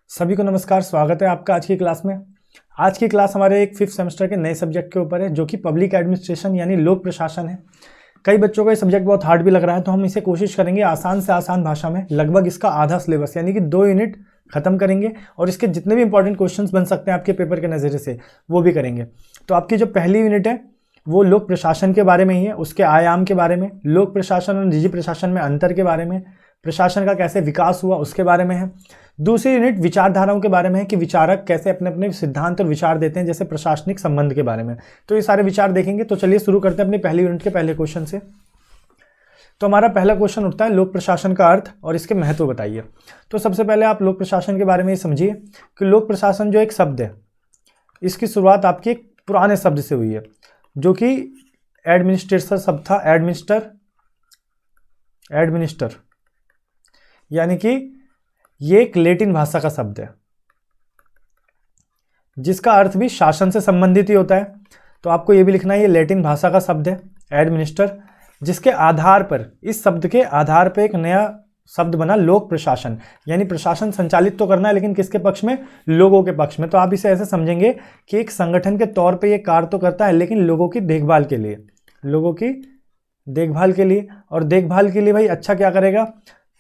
सभी को नमस्कार, स्वागत है आपका आज की क्लास में। आज की क्लास हमारे एक 5th सेमेस्टर के नए सब्जेक्ट के ऊपर है जो कि पब्लिक एडमिनिस्ट्रेशन यानी लोक प्रशासन है। कई बच्चों को ये सब्जेक्ट बहुत हार्ड भी लग रहा है, तो हम इसे कोशिश करेंगे आसान से आसान भाषा में, लगभग इसका आधा सिलेबस यानी कि 2 यूनिट खत्म करेंगे और इसके जितने भी इंपॉर्टेंट क्वेश्चंस बन सकते हैं आपके पेपर के नज़रिए से वो भी करेंगे। तो आपकी जो पहली यूनिट है वो लोक प्रशासन के बारे में ही है, उसके आयाम के बारे में, लोक प्रशासन और निजी प्रशासन में अंतर के बारे में, प्रशासन का कैसे विकास हुआ उसके बारे में है। दूसरी यूनिट विचारधाराओं के बारे में है कि विचारक कैसे अपने अपने सिद्धांत और विचार देते हैं, जैसे प्रशासनिक संबंध के बारे में। तो ये सारे विचार देखेंगे। तो चलिए शुरू करते हैं अपनी पहली यूनिट के पहले क्वेश्चन से। तो हमारा पहला क्वेश्चन उठता है लोक प्रशासन का अर्थ और इसके महत्व बताइए। तो सबसे पहले आप लोक प्रशासन के बारे में ये समझिए कि लोक प्रशासन जो एक शब्द है, इसकी शुरुआत आपकी एक पुराने शब्द से हुई है जो कि एडमिनिस्ट्रेटर शब्द था। एडमिनिस्टर यानी कि ये एक लैटिन भाषा का शब्द है जिसका अर्थ भी शासन से संबंधित ही होता है। तो आपको ये भी लिखना है, ये लैटिन भाषा का शब्द है एडमिनिस्टर, जिसके आधार पर, इस शब्द के आधार पर एक नया शब्द बना लोक प्रशासन, यानी प्रशासन संचालित तो करना है लेकिन किसके पक्ष में? लोगों के पक्ष में। तो आप इसे ऐसे समझेंगे कि एक संगठन के तौर पे ये कार्य तो करता है लेकिन लोगों की देखभाल के लिए, लोगों की देखभाल के लिए। और देखभाल के लिए भाई अच्छा क्या करेगा?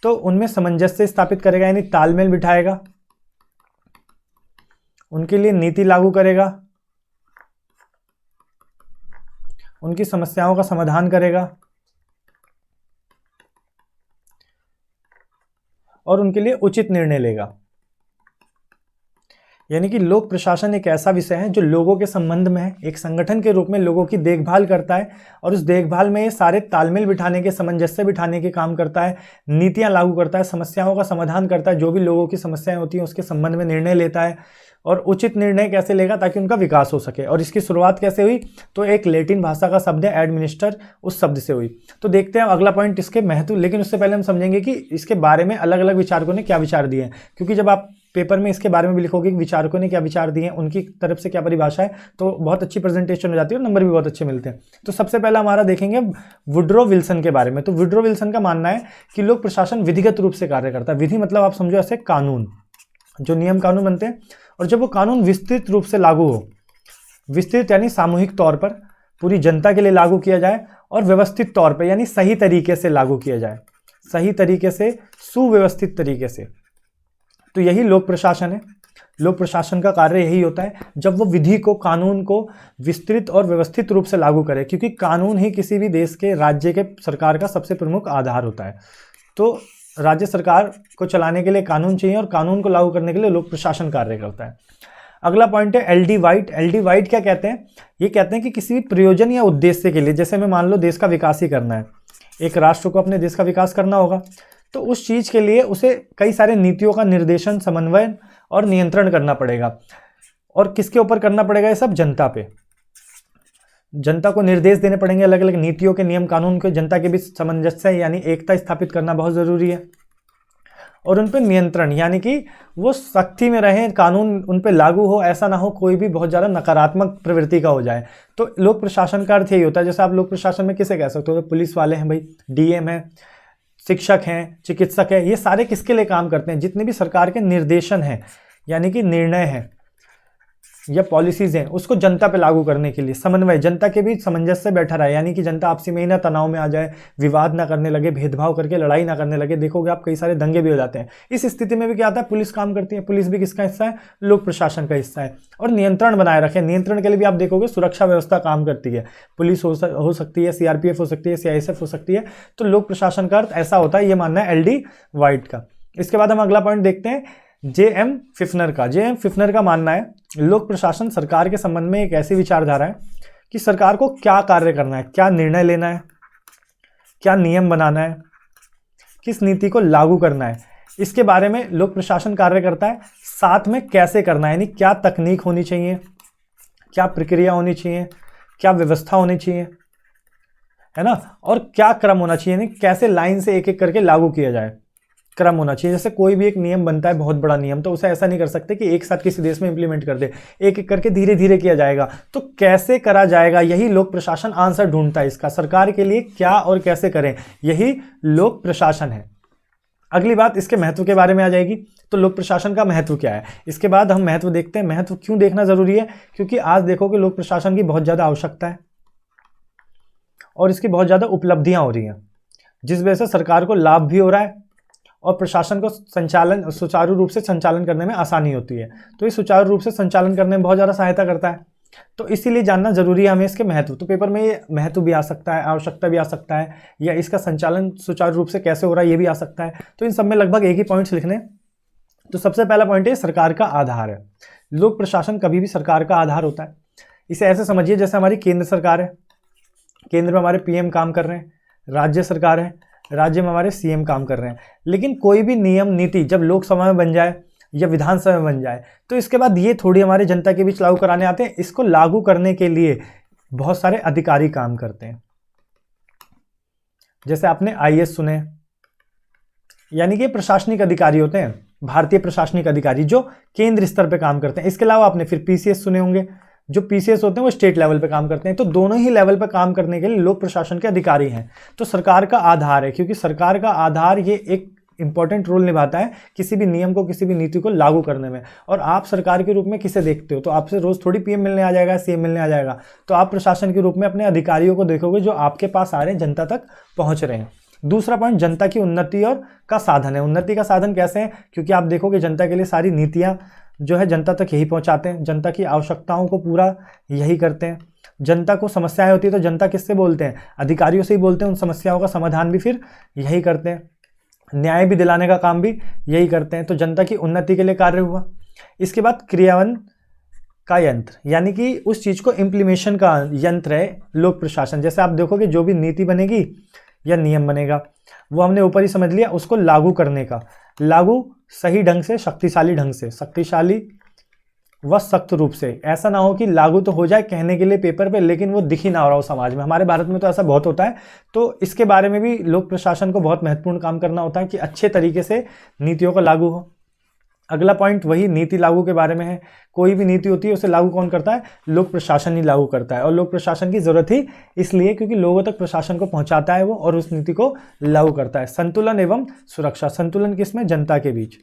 तो उनमें सामंजस्य स्थापित करेगा, यानी तालमेल बिठाएगा, उनके लिए नीति लागू करेगा, उनकी समस्याओं का समाधान करेगा और उनके लिए उचित निर्णय लेगा। यानी कि लोक प्रशासन एक ऐसा विषय है जो लोगों के संबंध में है, एक संगठन के रूप में लोगों की देखभाल करता है और उस देखभाल में ये सारे तालमेल बिठाने के, सामंजस्य बिठाने के काम करता है, नीतियां लागू करता है, समस्याओं का समाधान करता है, जो भी लोगों की समस्याएं होती हैं उसके संबंध में निर्णय लेता है और उचित निर्णय कैसे लेगा ताकि उनका विकास हो सके। और इसकी शुरुआत कैसे हुई? तो एक लैटिन भाषा का शब्द है एडमिनिस्टर, उस शब्द से हुई। तो देखते हैं अगला पॉइंट, इसके महत्व। लेकिन उससे पहले हम समझेंगे कि इसके बारे में अलग अलग विचारकों ने क्या विचार दिए हैं, क्योंकि जब आप पेपर में इसके बारे में भी लिखोगे कि विचारकों ने क्या विचार दिए हैं, उनकी तरफ से क्या परिभाषा है, तो बहुत अच्छी प्रेजेंटेशन हो जाती है और नंबर भी बहुत अच्छे मिलते हैं। तो सबसे पहला हमारा देखेंगे वुड्रो विल्सन के बारे में। तो वुड्रो विल्सन का मानना है कि लोक प्रशासन विधिगत रूप से कार्य करता है। विधि मतलब आप समझो ऐसे कानून, जो नियम कानून बनते हैं, और जब वो कानून विस्तृत रूप से लागू हो, विस्तृत यानी सामूहिक तौर पर पूरी जनता के लिए लागू किया जाए, और व्यवस्थित तौर पर यानी सही तरीके से लागू किया जाए, सही तरीके से, सुव्यवस्थित तरीके से। तो यही लोक प्रशासन है। लोक प्रशासन का कार्य यही होता है जब वो विधि को, कानून को विस्तृत और व्यवस्थित रूप से लागू करे, क्योंकि कानून ही किसी भी देश के, राज्य के, सरकार का सबसे प्रमुख आधार होता है। तो राज्य सरकार को चलाने के लिए कानून चाहिए और कानून को लागू करने के लिए लोक प्रशासन कार्य करता है। अगला पॉइंट है L D white. L D white क्या कहते हैं? ये कहते हैं कि किसी भी प्रयोजन या उद्देश्य के लिए, जैसे मैं मान लो देश का विकास ही करना है, एक राष्ट्र को अपने देश का विकास करना होगा, तो उस चीज के लिए उसे कई सारे नीतियों का निर्देशन, समन्वय और नियंत्रण करना पड़ेगा। और किसके ऊपर करना पड़ेगा? ये सब जनता पे, जनता को निर्देश देने पड़ेंगे, अलग अलग नीतियों के, नियम कानून के, जनता के बीच सामंजस्य यानी एकता स्थापित करना बहुत जरूरी है। और उन पे नियंत्रण यानी कि वो सख्ती में रहें, कानून उन पे लागू हो, ऐसा ना हो कोई भी बहुत ज़्यादा नकारात्मक प्रवृत्ति का हो जाए। तो लोक प्रशासन का अर्थ यही होता है। जैसे आप लोक प्रशासन में किसे कह सकते हो? तो पुलिस वाले हैं भाई, डीएम है, शिक्षक हैं, चिकित्सक है, ये सारे किसके लिए काम करते हैं? जितने भी सरकार के निर्देशन हैं यानी कि निर्णय हैं या पॉलिसीज हैं, उसको जनता पे लागू करने के लिए समन्वय, जनता के बीच सामंजस्य बैठा रहे, यानी कि जनता आपसी में ही ना तनाव में आ जाए, विवाद ना करने लगे, भेदभाव करके लड़ाई ना करने लगे। देखोगे आप कई सारे दंगे भी हो जाते हैं। इस स्थिति में भी क्या आता है? पुलिस काम करती है। पुलिस भी किसका हिस्सा है? लोक प्रशासन का हिस्सा है। और नियंत्रण बनाए रखे, नियंत्रण के लिए भी आप देखोगे सुरक्षा व्यवस्था काम करती है। पुलिस हो सकती है, सीआरपीएफ हो सकती है, सीआईएसएफ हो सकती है। तो लोक प्रशासन का अर्थ ऐसा होता है, ये मानना है एल.डी. वाइट का। इसके बाद हम अगला पॉइंट देखते हैं जे.एम. फिफ्नर का। जे.एम. फिफ्नर का मानना है लोक प्रशासन सरकार के संबंध में एक ऐसी विचारधारा है कि सरकार को क्या कार्य करना है, क्या निर्णय लेना है, क्या नियम बनाना है, किस नीति को लागू करना है, इसके बारे में लोक प्रशासन कार्य करता है। साथ में कैसे करना है, यानी क्या तकनीक होनी चाहिए, क्या प्रक्रिया होनी चाहिए, क्या व्यवस्था होनी चाहिए, है ना, और क्या क्रम होना चाहिए, यानी कैसे लाइन से एक एक करके लागू किया जाए, क्रम होना चाहिए। जैसे कोई भी एक नियम बनता है, बहुत बड़ा नियम, तो उसे ऐसा नहीं कर सकते कि एक साथ किसी देश में इंप्लीमेंट कर दे, एक एक करके धीरे धीरे किया जाएगा। तो कैसे करा जाएगा, यही लोक प्रशासन आंसर ढूंढता है इसका। सरकार के लिए क्या और कैसे करें, यही लोक प्रशासन है। अगली बात इसके महत्व के बारे में आ जाएगी। तो लोक प्रशासन का महत्व क्या है, इसके बाद हम महत्व देखते हैं। महत्व क्यों देखना जरूरी है, क्योंकि आज देखो कि लोक प्रशासन की बहुत ज़्यादा आवश्यकता है और इसकी बहुत ज़्यादा उपलब्धियां हो रही हैं, जिस वजह से सरकार को लाभ भी हो रहा है और प्रशासन को संचालन सुचारू रूप से संचालन करने में आसानी होती है। तो ये सुचारू रूप से संचालन करने में बहुत ज़्यादा सहायता करता है। तो इसीलिए जानना जरूरी है हमें इसके महत्व। तो पेपर में ये महत्व भी आ सकता है, आवश्यकता भी आ सकता है, या इसका संचालन सुचारू रूप से कैसे हो रहा है ये भी आ सकता है। तो इन सब में लगभग एक ही पॉइंट्स लिखने। तो सबसे पहला पॉइंट है सरकार का आधार है। लोक प्रशासन कभी भी सरकार का आधार होता है। इसे ऐसे समझिए जैसे हमारी केंद्र सरकार है, केंद्र में हमारे पीएम काम कर रहे हैं, राज्य सरकार है, राज्य में हमारे सीएम काम कर रहे हैं। लेकिन कोई भी नियम नीति जब लोकसभा में बन जाए या विधानसभा में बन जाए तो इसके बाद ये थोड़ी हमारी जनता के बीच लागू कराने आते हैं। इसको लागू करने के लिए बहुत सारे अधिकारी काम करते हैं। जैसे आपने आईएएस सुने, यानी कि प्रशासनिक अधिकारी होते हैं, भारतीय प्रशासनिक अधिकारी जो केंद्र स्तर पे काम करते हैं। इसके अलावा आपने फिर पीसीएस सुने होंगे, जो पीसीएस होते हैं वो स्टेट लेवल पे काम करते हैं। तो दोनों ही लेवल पे काम करने के लिए लोक प्रशासन के अधिकारी हैं। तो सरकार का आधार है, क्योंकि सरकार का आधार ये एक इंपॉर्टेंट रोल निभाता है किसी भी नियम को, किसी भी नीति को लागू करने में। और आप सरकार के रूप में किसे देखते हो, तो आपसे रोज थोड़ी पीएम मिलने आ जाएगा, सीएम मिलने आ जाएगा। तो आप प्रशासन के रूप में अपने अधिकारियों को देखोगे जो आपके पास आ रहे हैं, जनता तक पहुंच रहे हैं। दूसरा पॉइंट जनता की उन्नति और का साधन है। उन्नति का साधन कैसे है, क्योंकि आप देखोगे जनता के लिए सारी नीतियां जो है जनता तक यही पहुंचाते हैं, जनता की आवश्यकताओं को पूरा यही करते हैं। जनता को समस्याएं होती है तो जनता किससे बोलते हैं, अधिकारियों से ही बोलते हैं। उन समस्याओं का समाधान भी फिर यही करते हैं, न्याय भी दिलाने का काम भी यही करते हैं। तो जनता की उन्नति के लिए कार्य हुआ। इसके बाद क्रियान्वयन का यंत्र, यानी कि उस चीज को इम्प्लीमेशन का यंत्र है लोक प्रशासन। जैसे आप देखोगे जो भी नीति बनेगी या नियम बनेगा वो हमने ऊपर ही समझ लिया, उसको लागू करने का, लागू सही ढंग से, शक्तिशाली ढंग से, शक्तिशाली व सख्त रूप से। ऐसा ना हो कि लागू तो हो जाए कहने के लिए पेपर पे, लेकिन वो दिख ही ना हो रहा हो समाज में। हमारे भारत में तो ऐसा बहुत होता है। तो इसके बारे में भी लोक प्रशासन को बहुत महत्वपूर्ण काम करना होता है कि अच्छे तरीके से नीतियों को लागू हो। अगला पॉइंट वही नीति लागू के बारे में है। कोई भी नीति होती है उसे लागू कौन करता है, लोक प्रशासन ही लागू करता है। और लोक प्रशासन की जरूरत ही इसलिए क्योंकि लोगों तक प्रशासन को पहुंचाता है वो और उस नीति को लागू करता है। संतुलन एवं सुरक्षा, संतुलन किसमें, जनता के बीच,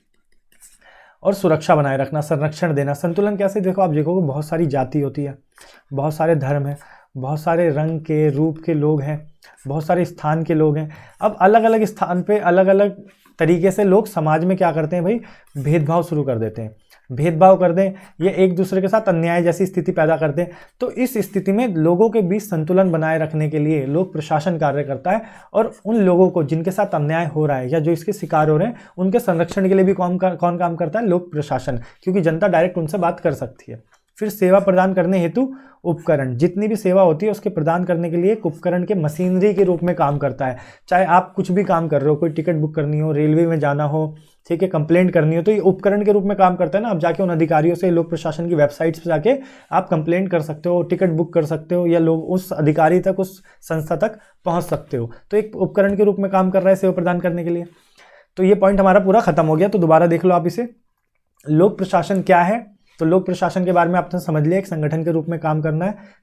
और सुरक्षा बनाए रखना, संरक्षण देना। संतुलन कैसे, देखो आप देखोगे बहुत सारी जाति होती है, बहुत सारे धर्म हैं, बहुत सारे रंग के रूप के लोग हैं, बहुत सारे स्थान के लोग हैं। अब अलग अलग स्थान पे अलग अलग तरीके से लोग समाज में क्या करते हैं भाई, भेदभाव शुरू कर देते हैं। भेदभाव कर दें, ये एक दूसरे के साथ अन्याय जैसी स्थिति पैदा कर दें। तो इस स्थिति में लोगों के बीच संतुलन बनाए रखने के लिए लोक प्रशासन कार्य करता है और उन लोगों को जिनके साथ अन्याय हो रहा है या जो इसके शिकार हो रहे हैं उनके संरक्षण के लिए भी कौन काम करता है, लोक प्रशासन, क्योंकि जनता डायरेक्ट उनसे बात कर सकती है। फिर सेवा प्रदान करने हेतु उपकरण, जितनी भी सेवा होती है उसके प्रदान करने के लिए एक उपकरण के मशीनरी के रूप में काम करता है। चाहे आप कुछ भी काम कर रहे हो, कोई टिकट बुक करनी हो, रेलवे में जाना हो, ठीक है, कंप्लेंट करनी हो, तो ये उपकरण के रूप में काम करता है ना। आप जाके उन अधिकारियों से लोक प्रशासन की वेबसाइट्स पे जाके आप कंप्लेंट कर सकते हो, टिकट बुक कर सकते हो, या लोग उस अधिकारी तक, उस संस्था तक पहुंच सकते हो। तो एक उपकरण के रूप में काम कर रहा है सेवा प्रदान करने के लिए। तो ये पॉइंट हमारा पूरा खत्म हो गया। तो दोबारा देख लो आप इसे, लोक प्रशासन क्या है। तो लोक प्रशासन के बारे में आपने समझ लिया, एक संगठन के रूप में काम कर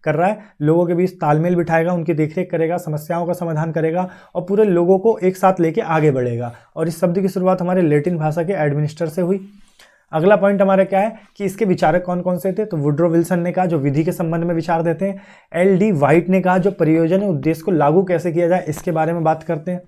रहा है, लोगों के बीच तालमेल बिठाएगा, उनकी देखरेख करेगा, समस्याओं का समाधान करेगा और पूरे लोगों को एक साथ लेके आगे बढ़ेगा। और इस शब्द की शुरुआत हमारे लैटिन भाषा के एडमिनिस्टर से हुई। अगला पॉइंट हमारा क्या है कि इसके विचारक कौन कौन से थे। तो वुड्रो विल्सन ने कहा जो विधि के संबंध में विचार देते हैं। एल.डी. वाइट ने कहा जो प्रयोजन उद्देश्य को लागू कैसे किया जाए इसके बारे में बात करते हैं।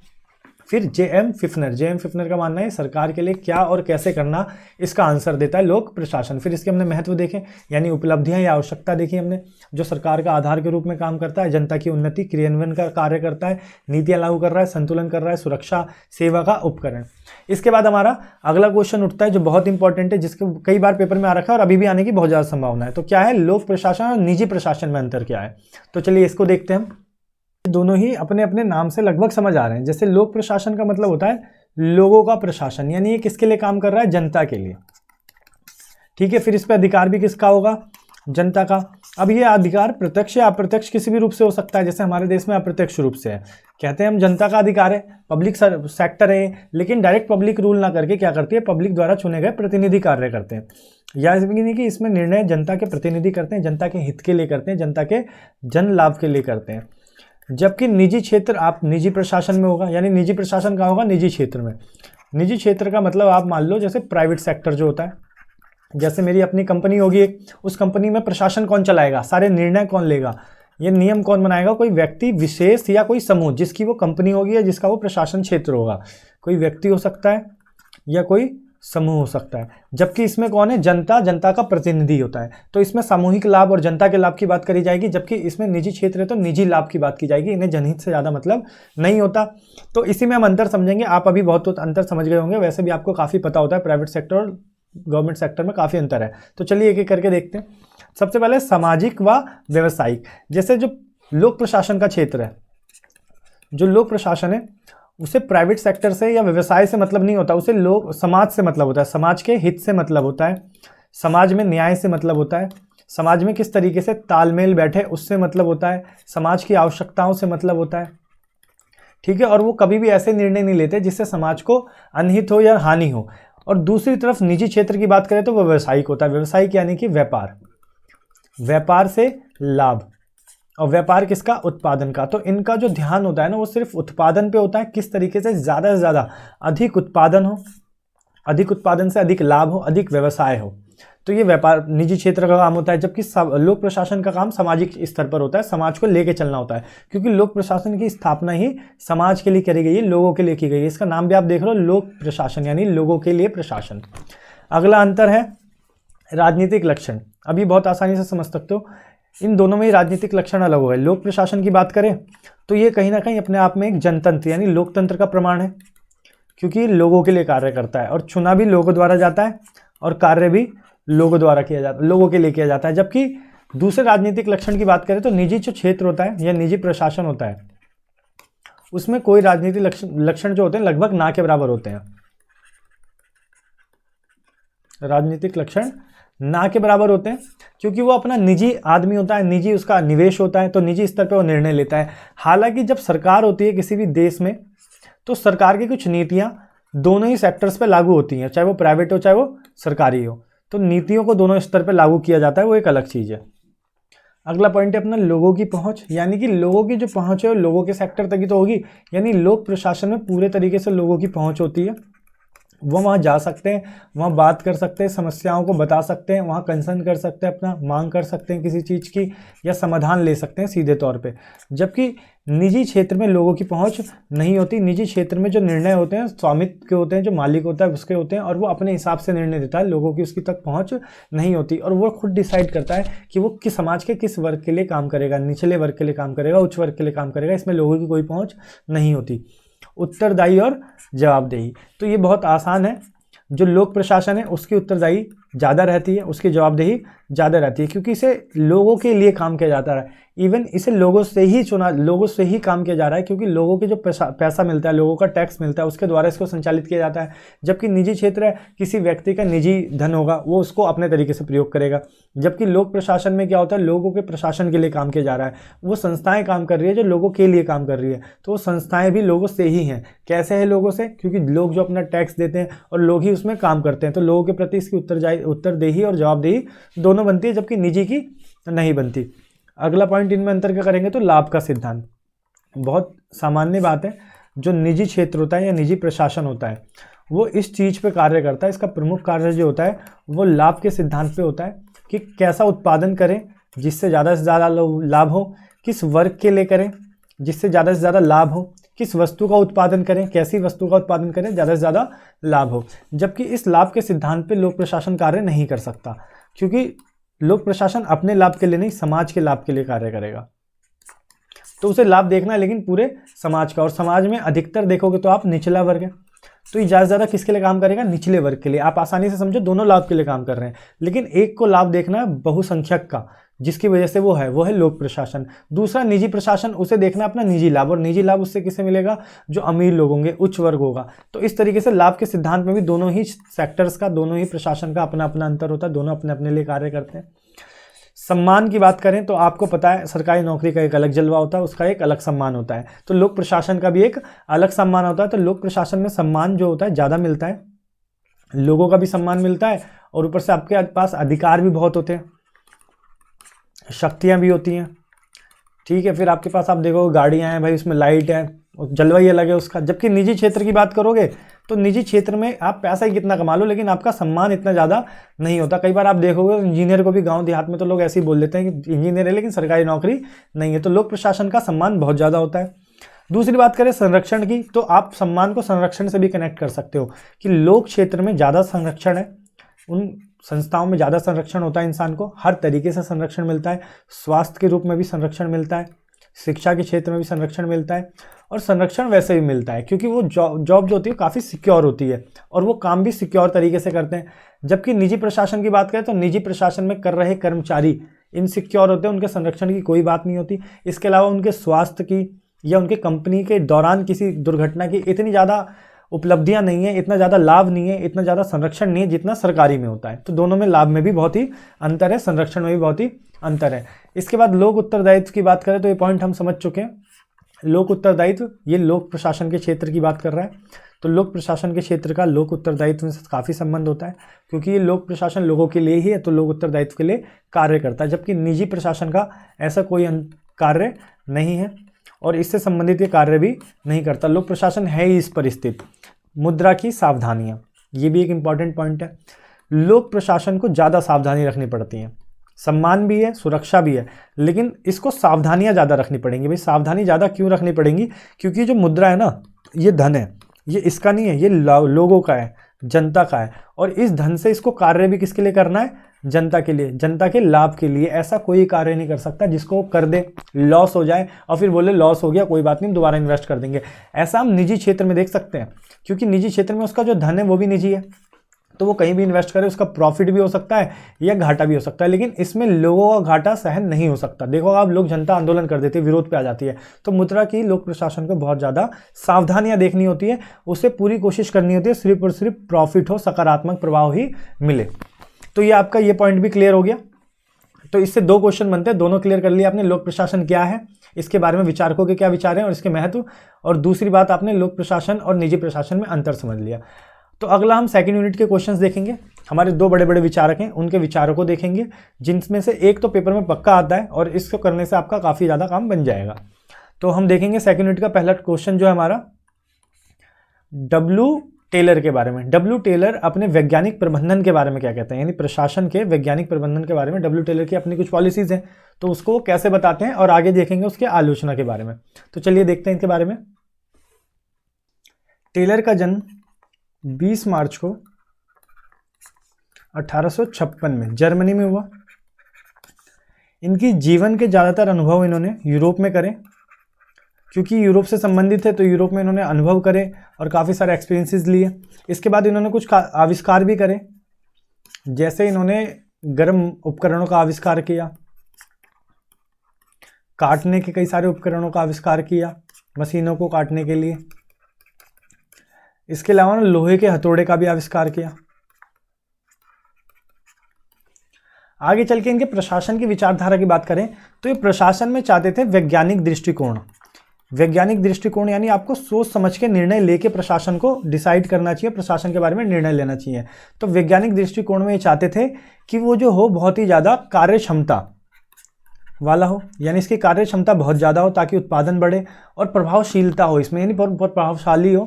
फिर जे.एम. फिफ्नर का मानना है सरकार के लिए क्या और कैसे करना, इसका आंसर देता है लोक प्रशासन। फिर इसके हमने महत्व देखे, यानी उपलब्धियां या आवश्यकता देखी हमने, जो सरकार का आधार के रूप में काम करता है, जनता की उन्नति क्रियान्वयन का कार्य करता है, नीतियां लागू कर रहा है, संतुलन कर रहा है, सुरक्षा, सेवा का उपकरण। इसके बाद हमारा अगला क्वेश्चन उठता है जो बहुत इंपॉर्टेंट है, जिसके कई बार पेपर में आ रखा है और अभी भी आने की बहुत ज़्यादा संभावना है। तो क्या है, लोक प्रशासन और निजी प्रशासन में अंतर क्या है। तो चलिए इसको देखते हैं हम। दोनों ही अपने अपने नाम से लगभग समझ आ रहे हैं। जैसे लोक प्रशासन का मतलब होता है लोगों का प्रशासन, यानी ये किसके लिए काम कर रहा है, जनता के लिए, ठीक है। फिर इस पे अधिकार भी किसका होगा, जनता का। अब ये अधिकार प्रत्यक्ष या अप्रत्यक्ष किसी भी रूप से हो सकता है, जैसे हमारे देश में अप्रत्यक्ष रूप से है, कहते हैं हम जनता का अधिकार है, पब्लिक सेक्टर है, लेकिन डायरेक्ट पब्लिक रूल ना करके क्या करती है, पब्लिक द्वारा चुने गए प्रतिनिधि कार्य करते हैं। या इसमें कि इसमें निर्णय जनता के प्रतिनिधि करते हैं, जनता के हित के लिए करते हैं, जनता के जन लाभ के लिए करते हैं। जबकि निजी क्षेत्र आप निजी प्रशासन में होगा, यानी निजी प्रशासन कहाँ होगा, निजी क्षेत्र में। निजी क्षेत्र का मतलब आप मान लो जैसे प्राइवेट सेक्टर जो होता है, जैसे मेरी अपनी कंपनी होगी एक, उस कंपनी में प्रशासन कौन चलाएगा, सारे निर्णय कौन लेगा, ये नियम कौन बनाएगा, कोई व्यक्ति विशेष या कोई समूह जिसकी वो कंपनी होगी या जिसका वो प्रशासन क्षेत्र होगा। कोई व्यक्ति हो सकता है या कोई समूह हो सकता है। जबकि इसमें कौन है, जनता, जनता का प्रतिनिधि होता है। तो इसमें सामूहिक लाभ और जनता के लाभ की बात करी जाएगी, जबकि इसमें निजी क्षेत्र है तो निजी लाभ की बात की जाएगी। इन्हें जनहित से ज़्यादा मतलब नहीं होता। तो इसी में हम अंतर समझेंगे। आप अभी बहुत अंतर समझ गए होंगे, वैसे भी आपको काफ़ी पता होता है प्राइवेट सेक्टर और गवर्नमेंट सेक्टर में काफ़ी अंतर है। तो चलिए एक एक करके देखते हैं। सबसे पहले सामाजिक व व्यवसायिक। जैसे जो लोक प्रशासन का क्षेत्र है, जो लोक प्रशासन है उसे प्राइवेट सेक्टर से या व्यवसाय से मतलब नहीं होता, उसे लोग समाज से मतलब होता है, समाज के हित से मतलब होता है, समाज में न्याय से मतलब होता है, समाज में किस तरीके से तालमेल बैठे उससे मतलब होता है, समाज की आवश्यकताओं से मतलब होता है। ठीक है, और वो कभी भी ऐसे निर्णय नहीं लेते जिससे समाज को अनहित हो या हानि हो। और दूसरी तरफ निजी क्षेत्र की बात करें तो वो व्यवसायिक होता है। व्यवसायिक यानी कि व्यापार, व्यापार से लाभ, और व्यापार किसका, उत्पादन का। तो इनका जो ध्यान होता है ना वो सिर्फ उत्पादन पे होता है, किस तरीके से ज़्यादा से ज़्यादा अधिक उत्पादन हो, अधिक उत्पादन से अधिक लाभ हो, अधिक व्यवसाय हो। तो ये व्यापार निजी क्षेत्र का काम होता है। जबकि लोक प्रशासन का काम सामाजिक स्तर पर होता है, समाज को लेके चलना होता है, क्योंकि लोक प्रशासन की स्थापना ही समाज के लिए करी गई है, लोगों के लिए की गई है। इसका नाम भी आप देख लो, लोक प्रशासन, यानी लोगों के लिए प्रशासन। अगला अंतर है राजनीतिक लक्षण। अभी बहुत आसानी से समझ सकते हो, इन दोनों में ही राजनीतिक लक्षण अलग हो गए। लोक प्रशासन की बात करें तो ये कहीं ना कहीं अपने आप में एक जनतंत्र यानी लोकतंत्र का प्रमाण है, क्योंकि ये लोगों के लिए कार्य करता है और चुना भी लोगों द्वारा जाता है और कार्य भी लोगों द्वारा किया जाता है, लोगों के लिए किया जाता है। जबकि दूसरे राजनीतिक लक्षण की बात करें तो निजी जो क्षेत्र होता है या निजी प्रशासन होता है उसमें कोई राजनीतिक लक्षण जो होते हैं लगभग ना के बराबर होते हैं। राजनीतिक लक्षण ना के बराबर होते हैं क्योंकि वो अपना निजी आदमी होता है, निजी उसका निवेश होता है, तो निजी स्तर पे वो निर्णय लेता है। हालांकि जब सरकार होती है किसी भी देश में तो सरकार की कुछ नीतियां दोनों ही सेक्टर्स पे लागू होती हैं, चाहे वो प्राइवेट हो चाहे वो सरकारी हो। तो नीतियों को दोनों स्तर पे लागू किया जाता है, वो एक अलग चीज़ है। अगला पॉइंट है अपना लोगों की पहुंच, यानी कि लोगों की जो पहुंच है वो लोगों के सेक्टर तक ही तो होगी। यानी लोक प्रशासन में पूरे तरीके से लोगों की पहुंच होती है, वो वहाँ जा सकते हैं, वहाँ बात कर सकते हैं, समस्याओं को बता सकते हैं, वहाँ कंसर्न कर सकते हैं, अपना मांग कर सकते हैं किसी चीज़ की, या समाधान ले सकते हैं सीधे तौर पे। जबकि निजी क्षेत्र में लोगों की पहुँच नहीं होती। निजी क्षेत्र में जो निर्णय होते हैं स्वामित्व के होते हैं, जो मालिक होता है उसके होते हैं, और वो अपने हिसाब से निर्णय देता है, लोगों की उसकी तक पहुँच नहीं होती। और वो खुद डिसाइड करता है कि वो किस समाज के किस वर्ग के लिए काम करेगा, निचले वर्ग के लिए काम करेगा, उच्च वर्ग के लिए काम करेगा। इसमें लोगों की कोई पहुँच नहीं होती। उत्तरदायी और जवाबदेही, तो ये बहुत आसान है। जो लोक प्रशासन है उसकी उत्तरदायी ज़्यादा रहती है, उसकी जवाबदेही ज़्यादा रहती है, क्योंकि इसे लोगों के लिए काम किया जाता है। इवन इसे लोगों से ही चुना, लोगों से ही काम किया जा रहा है, क्योंकि लोगों के जो पैसा मिलता है, लोगों का टैक्स मिलता है, उसके द्वारा इसको संचालित किया जाता है। जबकि निजी क्षेत्र है, किसी व्यक्ति का निजी धन होगा, वो उसको अपने तरीके से प्रयोग करेगा। जबकि लोक प्रशासन में क्या होता है, लोगों के प्रशासन के लिए काम किया जा रहा है, वो संस्थाएं काम कर रही है जो लोगों के लिए काम कर रही है। तो वो संस्थाएं भी लोगों से ही हैं। कैसे है लोगों से, क्योंकि लोग जो अपना टैक्स देते हैं और लोग ही उसमें काम करते हैं, तो लोगों के प्रति इसकी उत्तरदेही और जवाबदेही दोनों बनती है, जबकि निजी की नहीं बनती। अगला पॉइंट इनमें अंतर क्या करेंगे तो लाभ का सिद्धांत। बहुत सामान्य बात है, जो निजी क्षेत्र होता है या निजी प्रशासन होता है वो इस चीज़ पे कार्य करता है, इसका प्रमुख कार्य जो होता है वो लाभ के सिद्धांत पे होता है कि कैसा उत्पादन करें जिससे ज़्यादा से ज़्यादा लाभ हो, किस वर्ग के लिए करें जिससे ज़्यादा से ज़्यादा लाभ हो, किस वस्तु का उत्पादन करें, कैसी वस्तु का उत्पादन करें ज़्यादा से ज़्यादा लाभ हो। जबकि इस लाभ के सिद्धांत पे लोक प्रशासन कार्य नहीं कर सकता, क्योंकि लोक प्रशासन अपने लाभ के लिए नहीं समाज के लाभ के लिए कार्य करेगा। तो उसे लाभ देखना है लेकिन पूरे समाज का, और समाज में अधिकतर देखोगे तो आप निचला वर्ग है, तो ये ज़्यादा से ज़्यादा किसके लिए काम करेगा, निचले वर्ग के लिए। आप आसानी से समझो दोनों लाभ के लिए काम कर रहे हैं, लेकिन एक को लाभ देखना है बहुसंख्यक का, जिसकी वजह से वो है लोक प्रशासन। दूसरा निजी प्रशासन, उसे देखना अपना निजी लाभ, और निजी लाभ उससे किसे मिलेगा, जो अमीर लोग होंगे, उच्च वर्ग होगा। तो इस तरीके से लाभ के सिद्धांत में भी दोनों ही सेक्टर्स का, दोनों ही प्रशासन का अपना अपना अंतर होता है, दोनों अपने अपने लिए कार्य करते हैं। सम्मान की बात करें तो आपको पता है सरकारी नौकरी का एक अलग जलवा होता है, उसका एक अलग सम्मान होता है, तो लोक प्रशासन का भी एक अलग सम्मान होता है। तो लोक प्रशासन में सम्मान जो होता है ज़्यादा मिलता है, लोगों का भी सम्मान मिलता है, और ऊपर से आपके पास अधिकार भी बहुत होते हैं, शक्तियाँ भी होती हैं। ठीक है, फिर आपके पास आप देखो गाड़ियाँ हैं भाई, उसमें लाइट है, जलवायु अलग है उसका। जबकि निजी क्षेत्र की बात करोगे तो निजी क्षेत्र में आप पैसा ही कितना कमा लो, लेकिन आपका सम्मान इतना ज़्यादा नहीं होता। कई बार आप देखोगे इंजीनियर को भी गांव देहात में तो लोग ऐसे ही बोल देते हैं कि इंजीनियर है लेकिन सरकारी नौकरी नहीं है। तो लोक प्रशासन का सम्मान बहुत ज़्यादा होता है। दूसरी बात करें संरक्षण की, तो आप सम्मान को संरक्षण से भी कनेक्ट कर सकते हो कि लोक क्षेत्र में ज़्यादा संरक्षण है, उन संस्थाओं में ज़्यादा संरक्षण होता है, इंसान को हर तरीके से संरक्षण मिलता है। स्वास्थ्य के रूप में भी संरक्षण मिलता है, शिक्षा के क्षेत्र में भी संरक्षण मिलता है, और संरक्षण वैसे भी मिलता है क्योंकि वो जॉब जो होती है काफ़ी सिक्योर होती है और वो काम भी सिक्योर तरीके से करते हैं। जबकि निजी प्रशासन की बात करें तो निजी प्रशासन में कर रहे कर्मचारी इनसिक्योर होते हैं, उनके संरक्षण की कोई बात नहीं होती। इसके अलावा उनके स्वास्थ्य की या उनके कंपनी के दौरान किसी दुर्घटना की इतनी ज़्यादा उपलब्धियां नहीं है, इतना ज़्यादा लाभ नहीं है, इतना ज़्यादा संरक्षण नहीं है जितना सरकारी में होता है। तो दोनों में लाभ में भी बहुत ही अंतर है, संरक्षण में भी बहुत ही अंतर है। इसके बाद लोक उत्तरदायित्व की बात करें तो ये पॉइंट हम समझ चुके हैं। लोक उत्तरदायित्व ये लोक प्रशासन के क्षेत्र की बात कर रहा है। तो लोक प्रशासन के क्षेत्र का लोक उत्तरदायित्व से काफ़ी संबंध होता है क्योंकि ये लोक प्रशासन लोगों के लिए ही है, तो लोक उत्तरदायित्व के लिए कार्य करता है। जबकि निजी प्रशासन का ऐसा कोई कार्य नहीं है और इससे संबंधित ये कार्य भी नहीं करता। लोक प्रशासन है ही इस पर स्थित। मुद्रा की सावधानियां, ये भी एक इंपॉर्टेंट पॉइंट है। लोक प्रशासन को ज़्यादा सावधानी रखनी पड़ती है, सम्मान भी है, सुरक्षा भी है, लेकिन इसको सावधानियां ज़्यादा रखनी पड़ेंगी। भाई सावधानी ज़्यादा क्यों रखनी पड़ेंगी? क्योंकि जो मुद्रा है ना, ये धन है, ये इसका नहीं है, ये लोगों का है, जनता का है, और इस धन से इसको कार्य भी किसके लिए करना है? जनता के लिए, जनता के लाभ के लिए। ऐसा कोई कार्य नहीं कर सकता जिसको कर दे, लॉस हो जाए और फिर बोले लॉस हो गया कोई बात नहीं दोबारा इन्वेस्ट कर देंगे। ऐसा हम निजी क्षेत्र में देख सकते हैं क्योंकि निजी क्षेत्र में उसका जो धन है वो भी निजी है, तो वो कहीं भी इन्वेस्ट करे, उसका प्रॉफिट भी हो सकता है या घाटा भी हो सकता है, लेकिन इसमें लोगों का घाटा सहन नहीं हो सकता। देखो आप लोग जनता आंदोलन कर देती है, विरोध पे आ जाती है। तो मुद्रा की लोक प्रशासन को बहुत ज़्यादा सावधानियां देखनी होती है, उसे पूरी कोशिश करनी होती है सिर्फ और सिर्फ प्रॉफिट हो, सकारात्मक प्रभाव ही मिले। तो ये आपका ये पॉइंट भी क्लियर हो गया। तो इससे दो क्वेश्चन बनते हैं, दोनों क्लियर कर लिया आपने। लोक प्रशासन क्या है, इसके बारे में विचारकों के क्या विचार हैं और इसके महत्व, और दूसरी बात आपने लोक प्रशासन और निजी प्रशासन में अंतर समझ लिया। तो अगला हम सेकंड यूनिट के क्वेश्चंस देखेंगे। हमारे दो बड़े बड़े विचारक हैं, उनके विचारों को देखेंगे, जिनमें से एक तो पेपर में पक्का आता है और इसको करने से आपका काफ़ी ज़्यादा काम बन जाएगा। तो हम देखेंगे सेकंड यूनिट का पहला क्वेश्चन जो है हमारा डब्ल्यू टेलर के बारे में। डब्ल्यू टेलर अपने वैज्ञानिक प्रबंधन के बारे में क्या कहते हैं, यानी प्रशासन के वैज्ञानिक प्रबंधन के बारे में डब्ल्यू टेलर की अपनी कुछ पॉलिसीज़ हैं, तो उसको कैसे बताते हैं और आगे देखेंगे उसके आलोचना के बारे में। तो चलिए देखते हैं इनके बारे में। टेलर का जन्म 20 मार्च को 1856 में जर्मनी में हुआ। इनकी जीवन के ज़्यादातर अनुभव इन्होंने यूरोप में करे, क्योंकि यूरोप से संबंधित है तो यूरोप में इन्होंने अनुभव करे और काफ़ी सारे एक्सपीरियंसेस लिए। इसके बाद इन्होंने कुछ आविष्कार भी करे, जैसे इन्होंने गर्म उपकरणों का आविष्कार किया, काटने के कई सारे उपकरणों का आविष्कार किया मशीनों को काटने के लिए। इसके अलावा लोहे के हथौड़े का भी आविष्कार किया। आगे चल के इनके प्रशासन की विचारधारा की बात करें तो ये प्रशासन में चाहते थे वैज्ञानिक दृष्टिकोण। वैज्ञानिक दृष्टिकोण यानी आपको सोच समझ के निर्णय लेके प्रशासन को डिसाइड करना चाहिए, प्रशासन के बारे में निर्णय लेना चाहिए। तो वैज्ञानिक दृष्टिकोण में ये चाहते थे कि वो जो हो बहुत ही ज़्यादा कार्य क्षमता वाला हो, यानी इसकी कार्य क्षमता बहुत ज़्यादा हो ताकि उत्पादन बढ़े, और प्रभावशीलता हो इसमें, यानी बहुत प्रभावशाली हो,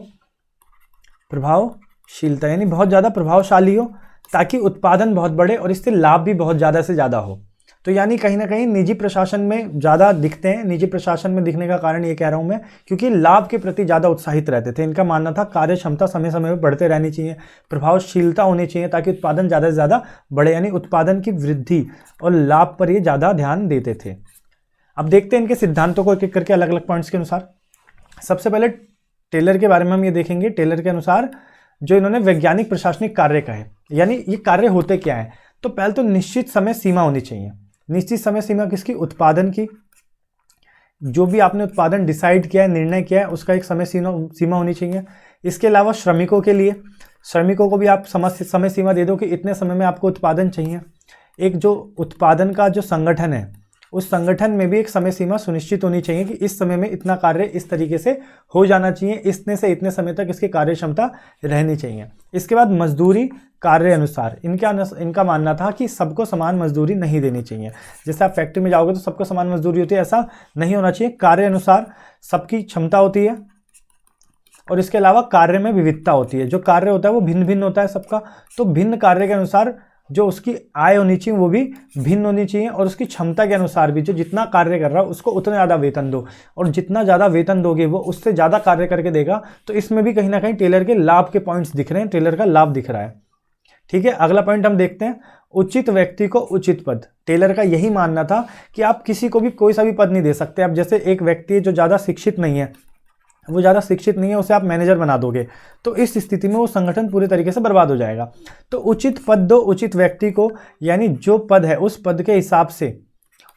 प्रभावशीलता यानी बहुत ज़्यादा प्रभावशाली हो ताकि उत्पादन बहुत बढ़े और इससे लाभ भी बहुत ज़्यादा से ज़्यादा हो। तो यानी कहीं ना कहीं निजी प्रशासन में ज़्यादा दिखते हैं। निजी प्रशासन में दिखने का कारण ये कह रहा हूँ मैं, क्योंकि लाभ के प्रति ज़्यादा उत्साहित रहते थे। इनका मानना था कार्य क्षमता समय समय में बढ़ते रहनी चाहिए, प्रभावशीलता होनी चाहिए ताकि उत्पादन ज़्यादा से ज़्यादा बढ़े, यानी उत्पादन की वृद्धि और लाभ पर ये ज़्यादा ध्यान देते थे। अब देखते हैं इनके सिद्धांतों को एक एक करके अलग अलग पॉइंट्स के अनुसार। सबसे पहले टेलर के बारे में हम ये देखेंगे। टेलर के अनुसार जो इन्होंने वैज्ञानिक प्रशासनिक कार्य कहे, यानी ये कार्य होते क्या है, तो पहले तो निश्चित समय सीमा होनी चाहिए। निश्चित समय सीमा किसकी? उत्पादन की। जो भी आपने उत्पादन डिसाइड किया है, निर्णय किया है, उसका एक समय सीमा होनी चाहिए। इसके अलावा श्रमिकों के लिए, श्रमिकों को भी आप समय सीमा दे दो कि इतने समय में आपको उत्पादन चाहिए। एक जो उत्पादन का जो संगठन है, उस संगठन में भी एक समय सीमा सुनिश्चित होनी चाहिए कि इस समय में इतना कार्य इस तरीके से हो जाना चाहिए, इतने से इतने समय तक इसकी कार्य क्षमता रहनी चाहिए। इसके बाद मजदूरी कार्य अनुसार, इनका मानना था कि सबको समान मजदूरी नहीं देनी चाहिए। जैसे आप फैक्ट्री में जाओगे तो सबको समान मजदूरी होती है, ऐसा नहीं होना चाहिए। कार्य अनुसार सबकी क्षमता होती है, और इसके अलावा कार्य में विविधता होती है। जो कार्य होता है वो भिन्न भिन्न होता है सबका, तो भिन्न कार्य के अनुसार जो उसकी आय होनी चाहिए वो भी भिन्न होनी चाहिए, और उसकी क्षमता के अनुसार भी जो जितना कार्य कर रहा है उसको उतना ज़्यादा वेतन दो, और जितना ज़्यादा वेतन दोगे वो उससे ज़्यादा कार्य करके देगा। तो इसमें भी कहीं ना कहीं टेलर के लाभ के पॉइंट्स दिख रहे हैं, टेलर का लाभ दिख रहा है। ठीक है, अगला पॉइंट हम देखते हैं, उचित व्यक्ति को उचित पद। टेलर का यही मानना था कि आप किसी को भी कोई सा भी पद नहीं दे सकते। अब जैसे एक व्यक्ति जो ज़्यादा शिक्षित नहीं है, वो ज़्यादा शिक्षित नहीं है, उसे आप मैनेजर बना दोगे तो इस स्थिति में वो संगठन पूरे तरीके से बर्बाद हो जाएगा। तो उचित पद दो उचित व्यक्ति को, यानी जो पद है उस पद के हिसाब से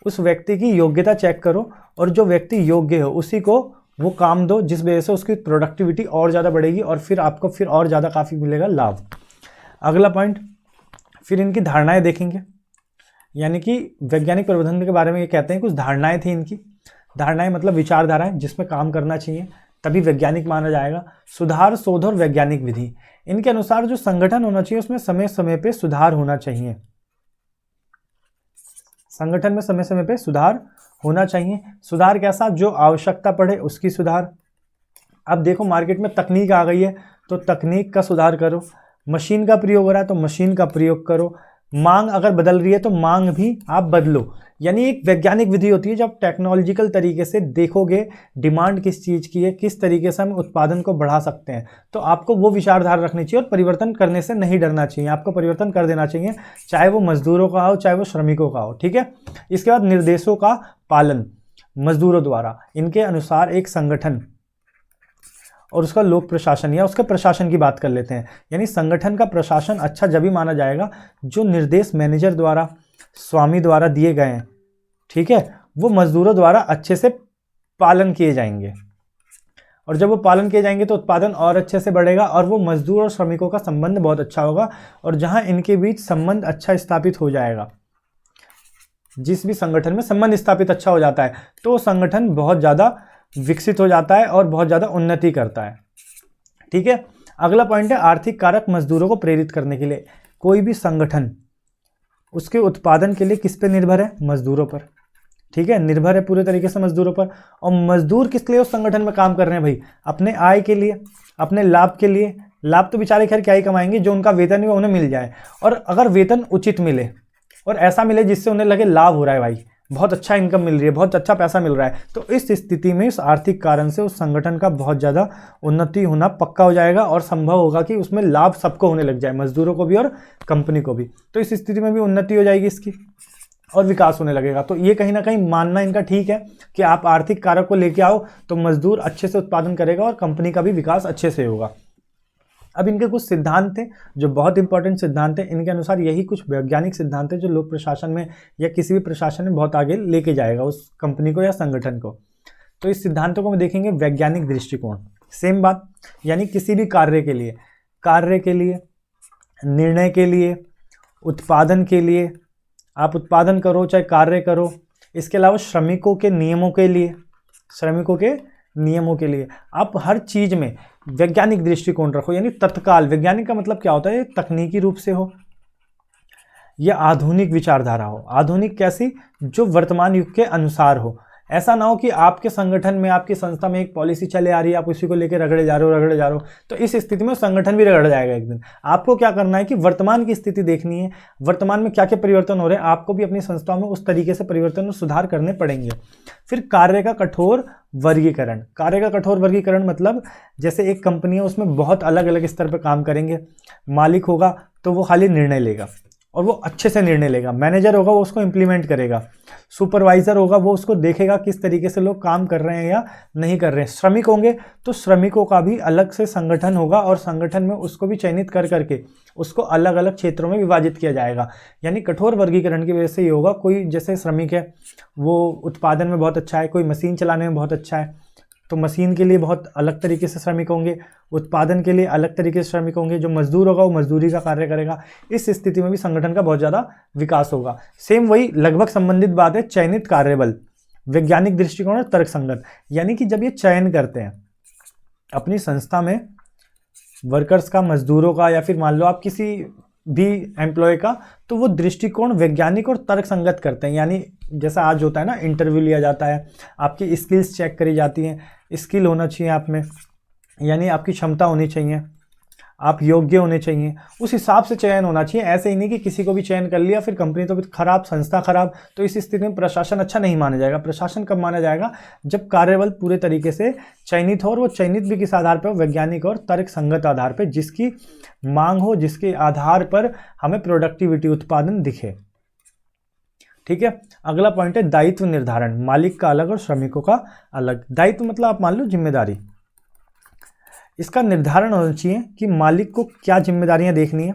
उस व्यक्ति की योग्यता चेक करो, और जो व्यक्ति योग्य हो उसी को वो काम दो, जिस वजह से उसकी प्रोडक्टिविटी और ज़्यादा बढ़ेगी और फिर आपको फिर और ज़्यादा काफ़ी मिलेगा लाभ। अगला पॉइंट, फिर इनकी धारणाएं देखेंगे, यानी कि वैज्ञानिक प्रबंधन के बारे में ये कहते हैं कुछ धारणाएं थी इनकी। धारणाएं मतलब विचारधाराएं जिसमें काम करना चाहिए, तभी वैज्ञानिक माना जाएगा। सुधार, शोध और वैज्ञानिक विधि, इनके अनुसार जो संगठन होना चाहिए उसमें समय समय पे सुधार होना चाहिए। संगठन में समय समय पे सुधार होना चाहिए। सुधार कैसा? जो आवश्यकता पड़े उसकी सुधार। अब देखो मार्केट में तकनीक आ गई है तो तकनीक का सुधार करो, मशीन का प्रयोग हो रहा है तो मशीन का प्रयोग करो, मांग अगर बदल रही है तो मांग भी आप बदलो। यानी एक वैज्ञानिक विधि होती है जब टेक्नोलॉजिकल तरीके से देखोगे डिमांड किस चीज़ की है, किस तरीके से हम उत्पादन को बढ़ा सकते हैं, तो आपको वो विचारधारा रखनी चाहिए और परिवर्तन करने से नहीं डरना चाहिए, आपको परिवर्तन कर देना चाहिए, चाहे वो मजदूरों का हो चाहे वो श्रमिकों का हो। ठीक है, इसके बाद निर्देशों का पालन मजदूरों द्वारा, इनके अनुसार एक संगठन और उसका लोक प्रशासन या उसके प्रशासन की बात कर लेते हैं। यानी संगठन का प्रशासन अच्छा जब भी माना जाएगा जो निर्देश मैनेजर द्वारा, स्वामी द्वारा दिए गए हैं, ठीक है, वो मजदूरों द्वारा अच्छे से पालन किए जाएंगे, और जब वो पालन किए जाएंगे तो उत्पादन और अच्छे से बढ़ेगा और वो मजदूर और श्रमिकों का संबंध बहुत अच्छा होगा। और जहां इनके बीच संबंध अच्छा स्थापित हो जाएगा, जिस भी संगठन में संबंध स्थापित अच्छा हो जाता है तो संगठन बहुत ज़्यादा विकसित हो जाता है और बहुत ज़्यादा उन्नति करता है। ठीक है, अगला पॉइंट है आर्थिक कारक मजदूरों को प्रेरित करने के लिए। कोई भी संगठन उसके उत्पादन के लिए किस पे निर्भर है? मजदूरों पर। ठीक है, निर्भर है पूरे तरीके से मजदूरों पर। और मजदूर किस लिए उस संगठन में काम कर रहे हैं भाई? अपने आय के लिए, अपने लाभ के लिए। लाभ तो बेचारे खैर क्या ही कमाएंगे, जो उनका वेतन है वो उन्हें मिल जाए, और अगर वेतन उचित मिले और ऐसा मिले जिससे उन्हें लगे लाभ हो रहा है, भाई बहुत अच्छा इनकम मिल रही है, बहुत अच्छा पैसा मिल रहा है, तो इस स्थिति में इस आर्थिक कारण से उस संगठन का बहुत ज़्यादा उन्नति होना पक्का हो जाएगा और संभव होगा कि उसमें लाभ सबको होने लग जाए, मजदूरों को भी और कंपनी को भी। तो इस स्थिति में भी उन्नति हो जाएगी इसकी और विकास होने लगेगा। तो ये कहीं ना कहीं मानना इनका ठीक है कि आप आर्थिक कारक को लेके आओ तो मजदूर अच्छे से उत्पादन करेगा और कंपनी का भी विकास अच्छे से होगा। अब इनके कुछ सिद्धांत थे जो बहुत इंपॉर्टेंट सिद्धांत हैं। इनके अनुसार यही कुछ वैज्ञानिक सिद्धांत है जो लोक प्रशासन में या किसी भी प्रशासन में बहुत आगे लेके जाएगा उस कंपनी को या संगठन को। तो इस सिद्धांतों को हम देखेंगे। वैज्ञानिक दृष्टिकोण, सेम बात, यानी किसी भी कार्य के लिए, निर्णय के लिए, उत्पादन के लिए, आप उत्पादन करो चाहे कार्य करो। इसके अलावा श्रमिकों के नियमों के लिए आप हर चीज़ में वैज्ञानिक दृष्टिकोण रखो। यानी तत्काल, वैज्ञानिक का मतलब क्या होता है? तकनीकी रूप से हो या आधुनिक विचारधारा हो। आधुनिक कैसी? जो वर्तमान युग के अनुसार हो। ऐसा ना हो कि आपके संगठन में, आपकी संस्था में एक पॉलिसी चले आ रही है, आप उसी को लेकर रगड़े जा रहे हो, तो इस स्थिति में संगठन भी रगड़ जाएगा एक दिन। आपको क्या करना है कि वर्तमान की स्थिति देखनी है, वर्तमान में क्या क्या परिवर्तन हो रहे हैं, आपको भी अपनी संस्थाओं में उस तरीके से परिवर्तन और सुधार करने पड़ेंगे। फिर कार्य का कठोर वर्गीकरण मतलब जैसे एक कंपनी है उसमें बहुत अलग अलग स्तर पर काम करेंगे। मालिक होगा तो वो खाली निर्णय लेगा और वो अच्छे से निर्णय लेगा, मैनेजर होगा वो उसको इम्प्लीमेंट करेगा, सुपरवाइजर होगा वो उसको देखेगा किस तरीके से लोग काम कर रहे हैं या नहीं कर रहे हैं। श्रमिक होंगे तो श्रमिकों का भी अलग से संगठन होगा और संगठन में उसको भी चयनित कर करके उसको अलग अलग क्षेत्रों में विभाजित किया जाएगा। यानी कठोर वर्गीकरण की वजह से ये होगा, कोई जैसे श्रमिक है वो उत्पादन में बहुत अच्छा है, कोई मशीन चलाने में बहुत अच्छा है, तो मशीन के लिए बहुत अलग तरीके से श्रमिक होंगे, उत्पादन के लिए अलग तरीके से श्रमिक होंगे। जो मजदूर होगा वो मजदूरी का कार्य करेगा। इस स्थिति में भी संगठन का बहुत ज़्यादा विकास होगा। सेम वही लगभग संबंधित बात है चयनित कार्यबल, वैज्ञानिक दृष्टिकोण और तर्कसंगत। यानी कि जब ये चयन करते हैं अपनी संस्था में वर्कर्स का, मजदूरों का, या फिर मान लो आप किसी भी एम्प्लॉय का, तो वो दृष्टिकोण वैज्ञानिक और तर्कसंगत करते हैं। यानी जैसा आज होता है ना, इंटरव्यू लिया जाता है, आपकी स्किल्स चेक करी जाती हैं, स्किल होना चाहिए आप में, यानी आपकी क्षमता होनी चाहिए, आप योग्य होने चाहिए, उस हिसाब से चयन होना चाहिए। ऐसे ही नहीं कि किसी को भी चयन कर लिया, फिर कंपनी तो फिर खराब, संस्था खराब। तो इस स्थिति में प्रशासन अच्छा नहीं माना जाएगा। प्रशासन कब माना जाएगा? जब कार्यबल पूरे तरीके से चयनित हो, और वो चयनित भी किस आधार पर हो? वैज्ञानिक और तर्क संगत आधार पर, जिसकी मांग हो, जिसके आधार पर हमें प्रोडक्टिविटी, उत्पादन दिखे। ठीक है। अगला पॉइंट है दायित्व निर्धारण, मालिक का अलग और श्रमिकों का अलग। दायित्व मतलब आप मान लो जिम्मेदारी, इसका निर्धारण होना चाहिए कि मालिक को क्या जिम्मेदारियां देखनी है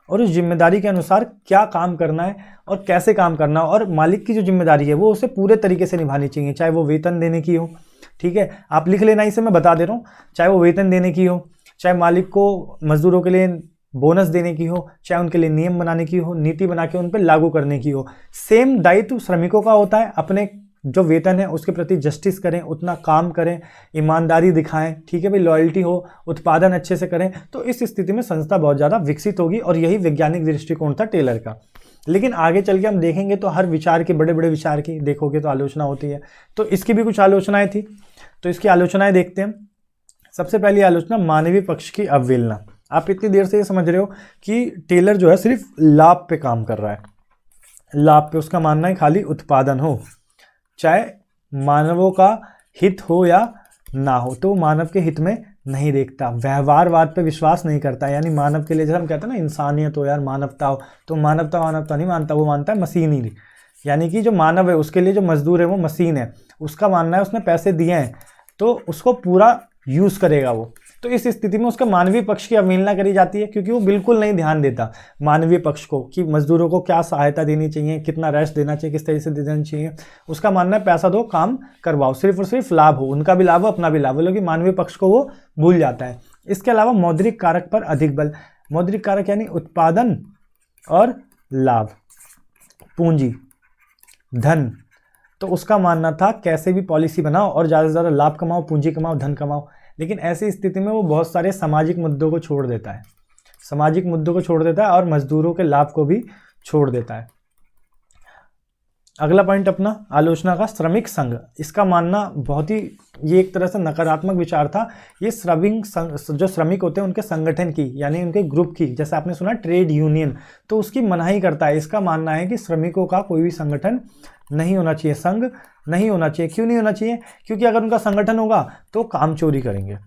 और उस जिम्मेदारी के अनुसार क्या काम करना है और कैसे काम करना है। और मालिक की जो जिम्मेदारी है वो उसे पूरे तरीके से निभानी चाहिए, चाहे वो वेतन देने की हो। ठीक है, आप लिख लेना, इसे मैं बता दे रहा हूँ। चाहे वो वेतन देने की हो, चाहे मालिक को मजदूरों के लिए बोनस देने की हो, चाहे उनके लिए नियम बनाने की हो, नीति बना के उन पर लागू करने की हो। सेम दायित्व श्रमिकों का होता है, अपने जो वेतन है उसके प्रति जस्टिस करें, उतना काम करें, ईमानदारी दिखाएं। ठीक है भाई, लॉयल्टी हो, उत्पादन अच्छे से करें। तो इस स्थिति में संस्था बहुत ज़्यादा विकसित होगी, और यही वैज्ञानिक दृष्टिकोण था टेलर का। लेकिन आगे चल के हम देखेंगे तो हर विचार की, बड़े बड़े विचार की देखोगे तो आलोचना होती है। तो इसकी भी कुछ आलोचनाएं थी, तो इसकी आलोचनाएं देखते हैं। सबसे पहली आलोचना, मानवीय पक्ष की अवहेलना। आप इतनी देर से ये समझ रहे हो कि टेलर जो है सिर्फ लाभ पे काम कर रहा है, लाभ पे। उसका मानना है खाली उत्पादन हो, चाहे मानवों का हित हो या ना हो, तो मानव के हित में नहीं देखता। व्यवहारवाद पे विश्वास नहीं करता, यानी मानव के लिए जैसे हम कहते हैं ना, इंसानियत हो यार, मानवता हो, तो मानवता नहीं मानता, वो मानता है मशीनरी। यानी कि जो मानव है उसके लिए जो मजदूर है वो मशीन है, उसका मानना है उसने पैसे दिए हैं तो उसको पूरा यूज करेगा वो। तो इस स्थिति में उसका मानवीय पक्ष की अवहेलना करी जाती है, क्योंकि वो बिल्कुल नहीं ध्यान देता मानवीय पक्ष को कि मजदूरों को क्या सहायता देनी चाहिए, कितना रेस्ट देना चाहिए, किस तरह से देना चाहिए। उसका मानना है पैसा दो, काम करवाओ, सिर्फ और सिर्फ लाभ हो, उनका भी लाभ हो, अपना भी लाभ हो, लेकिन मानवीय पक्ष को वो भूल जाता है। इसके अलावा मौद्रिक कारक पर अधिक बल। मौद्रिक कारक यानी उत्पादन और लाभ, पूंजी, धन। तो उसका मानना था कैसे भी पॉलिसी बनाओ और ज़्यादा से ज़्यादा लाभ कमाओ, पूंजी कमाओ, धन कमाओ। लेकिन ऐसी स्थिति में वो बहुत सारे सामाजिक मुद्दों को छोड़ देता है, सामाजिक मुद्दों को छोड़ देता है और मजदूरों के लाभ को भी छोड़ देता है। अगला पॉइंट अपना आलोचना का, श्रमिक संघ। इसका मानना बहुत ही, ये एक तरह से नकारात्मक विचार था। ये जो श्रमिक होते हैं उनके संगठन की, यानी उनके ग्रुप की, जैसे आपने सुना ट्रेड यूनियन, तो उसकी मनाही करता है। इसका मानना है कि श्रमिकों का कोई भी संगठन नहीं होना चाहिए, संघ नहीं होना चाहिए। क्यों नहीं होना चाहिए? क्योंकि अगर उनका संगठन होगा तो काम चोरी करेंगे।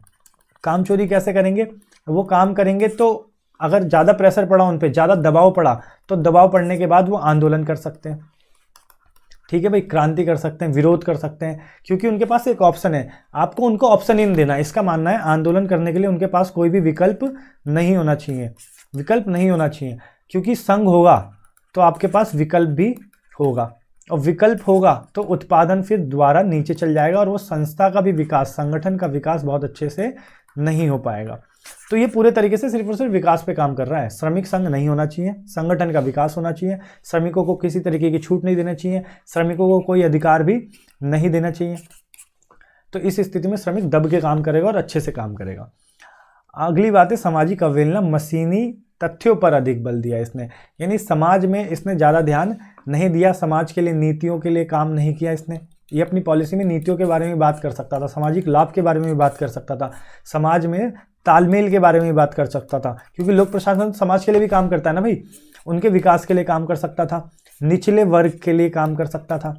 काम चोरी कैसे करेंगे? वो काम करेंगे तो अगर ज़्यादा प्रेशर पड़ा उन पर, ज़्यादा दबाव पड़ा, तो दबाव पड़ने के बाद वो आंदोलन कर सकते हैं। ठीक है भाई, क्रांति कर सकते हैं, विरोध कर सकते हैं, क्योंकि उनके पास एक ऑप्शन है। आपको उनको ऑप्शन ही नहीं देना। इसका मानना है आंदोलन करने के लिए उनके पास कोई भी विकल्प नहीं होना चाहिए, विकल्प नहीं होना चाहिए। क्योंकि संघ होगा तो आपके पास विकल्प भी होगा, और विकल्प होगा तो उत्पादन फिर दोबारा नीचे चल जाएगा, और वो संस्था का भी विकास, संगठन का विकास बहुत अच्छे से नहीं हो पाएगा। तो ये पूरे तरीके से सिर्फ और सिर्फ विकास पे काम कर रहा है। श्रमिक संघ नहीं होना चाहिए, संगठन का विकास होना चाहिए, श्रमिकों को किसी तरीके की छूट नहीं देना चाहिए, श्रमिकों को कोई अधिकार भी नहीं देना चाहिए। तो इस स्थिति में श्रमिक दब के काम करेगा और अच्छे से काम करेगा। अगली बात है सामाजिक अवहेलना, मशीनी तथ्यों पर अधिक बल दिया इसने, यानी समाज में इसने ज़्यादा ध्यान नहीं दिया, समाज के लिए, नीतियों के लिए काम नहीं किया इसने। ये अपनी पॉलिसी में नीतियों के बारे में बात कर सकता था, सामाजिक लाभ के बारे में भी बात कर सकता था, समाज में तालमेल के बारे में भी बात कर सकता था, क्योंकि लोक प्रशासन समाज के लिए भी काम करता है ना भाई, उनके विकास के लिए काम कर सकता था, निचले वर्ग के लिए काम कर सकता था।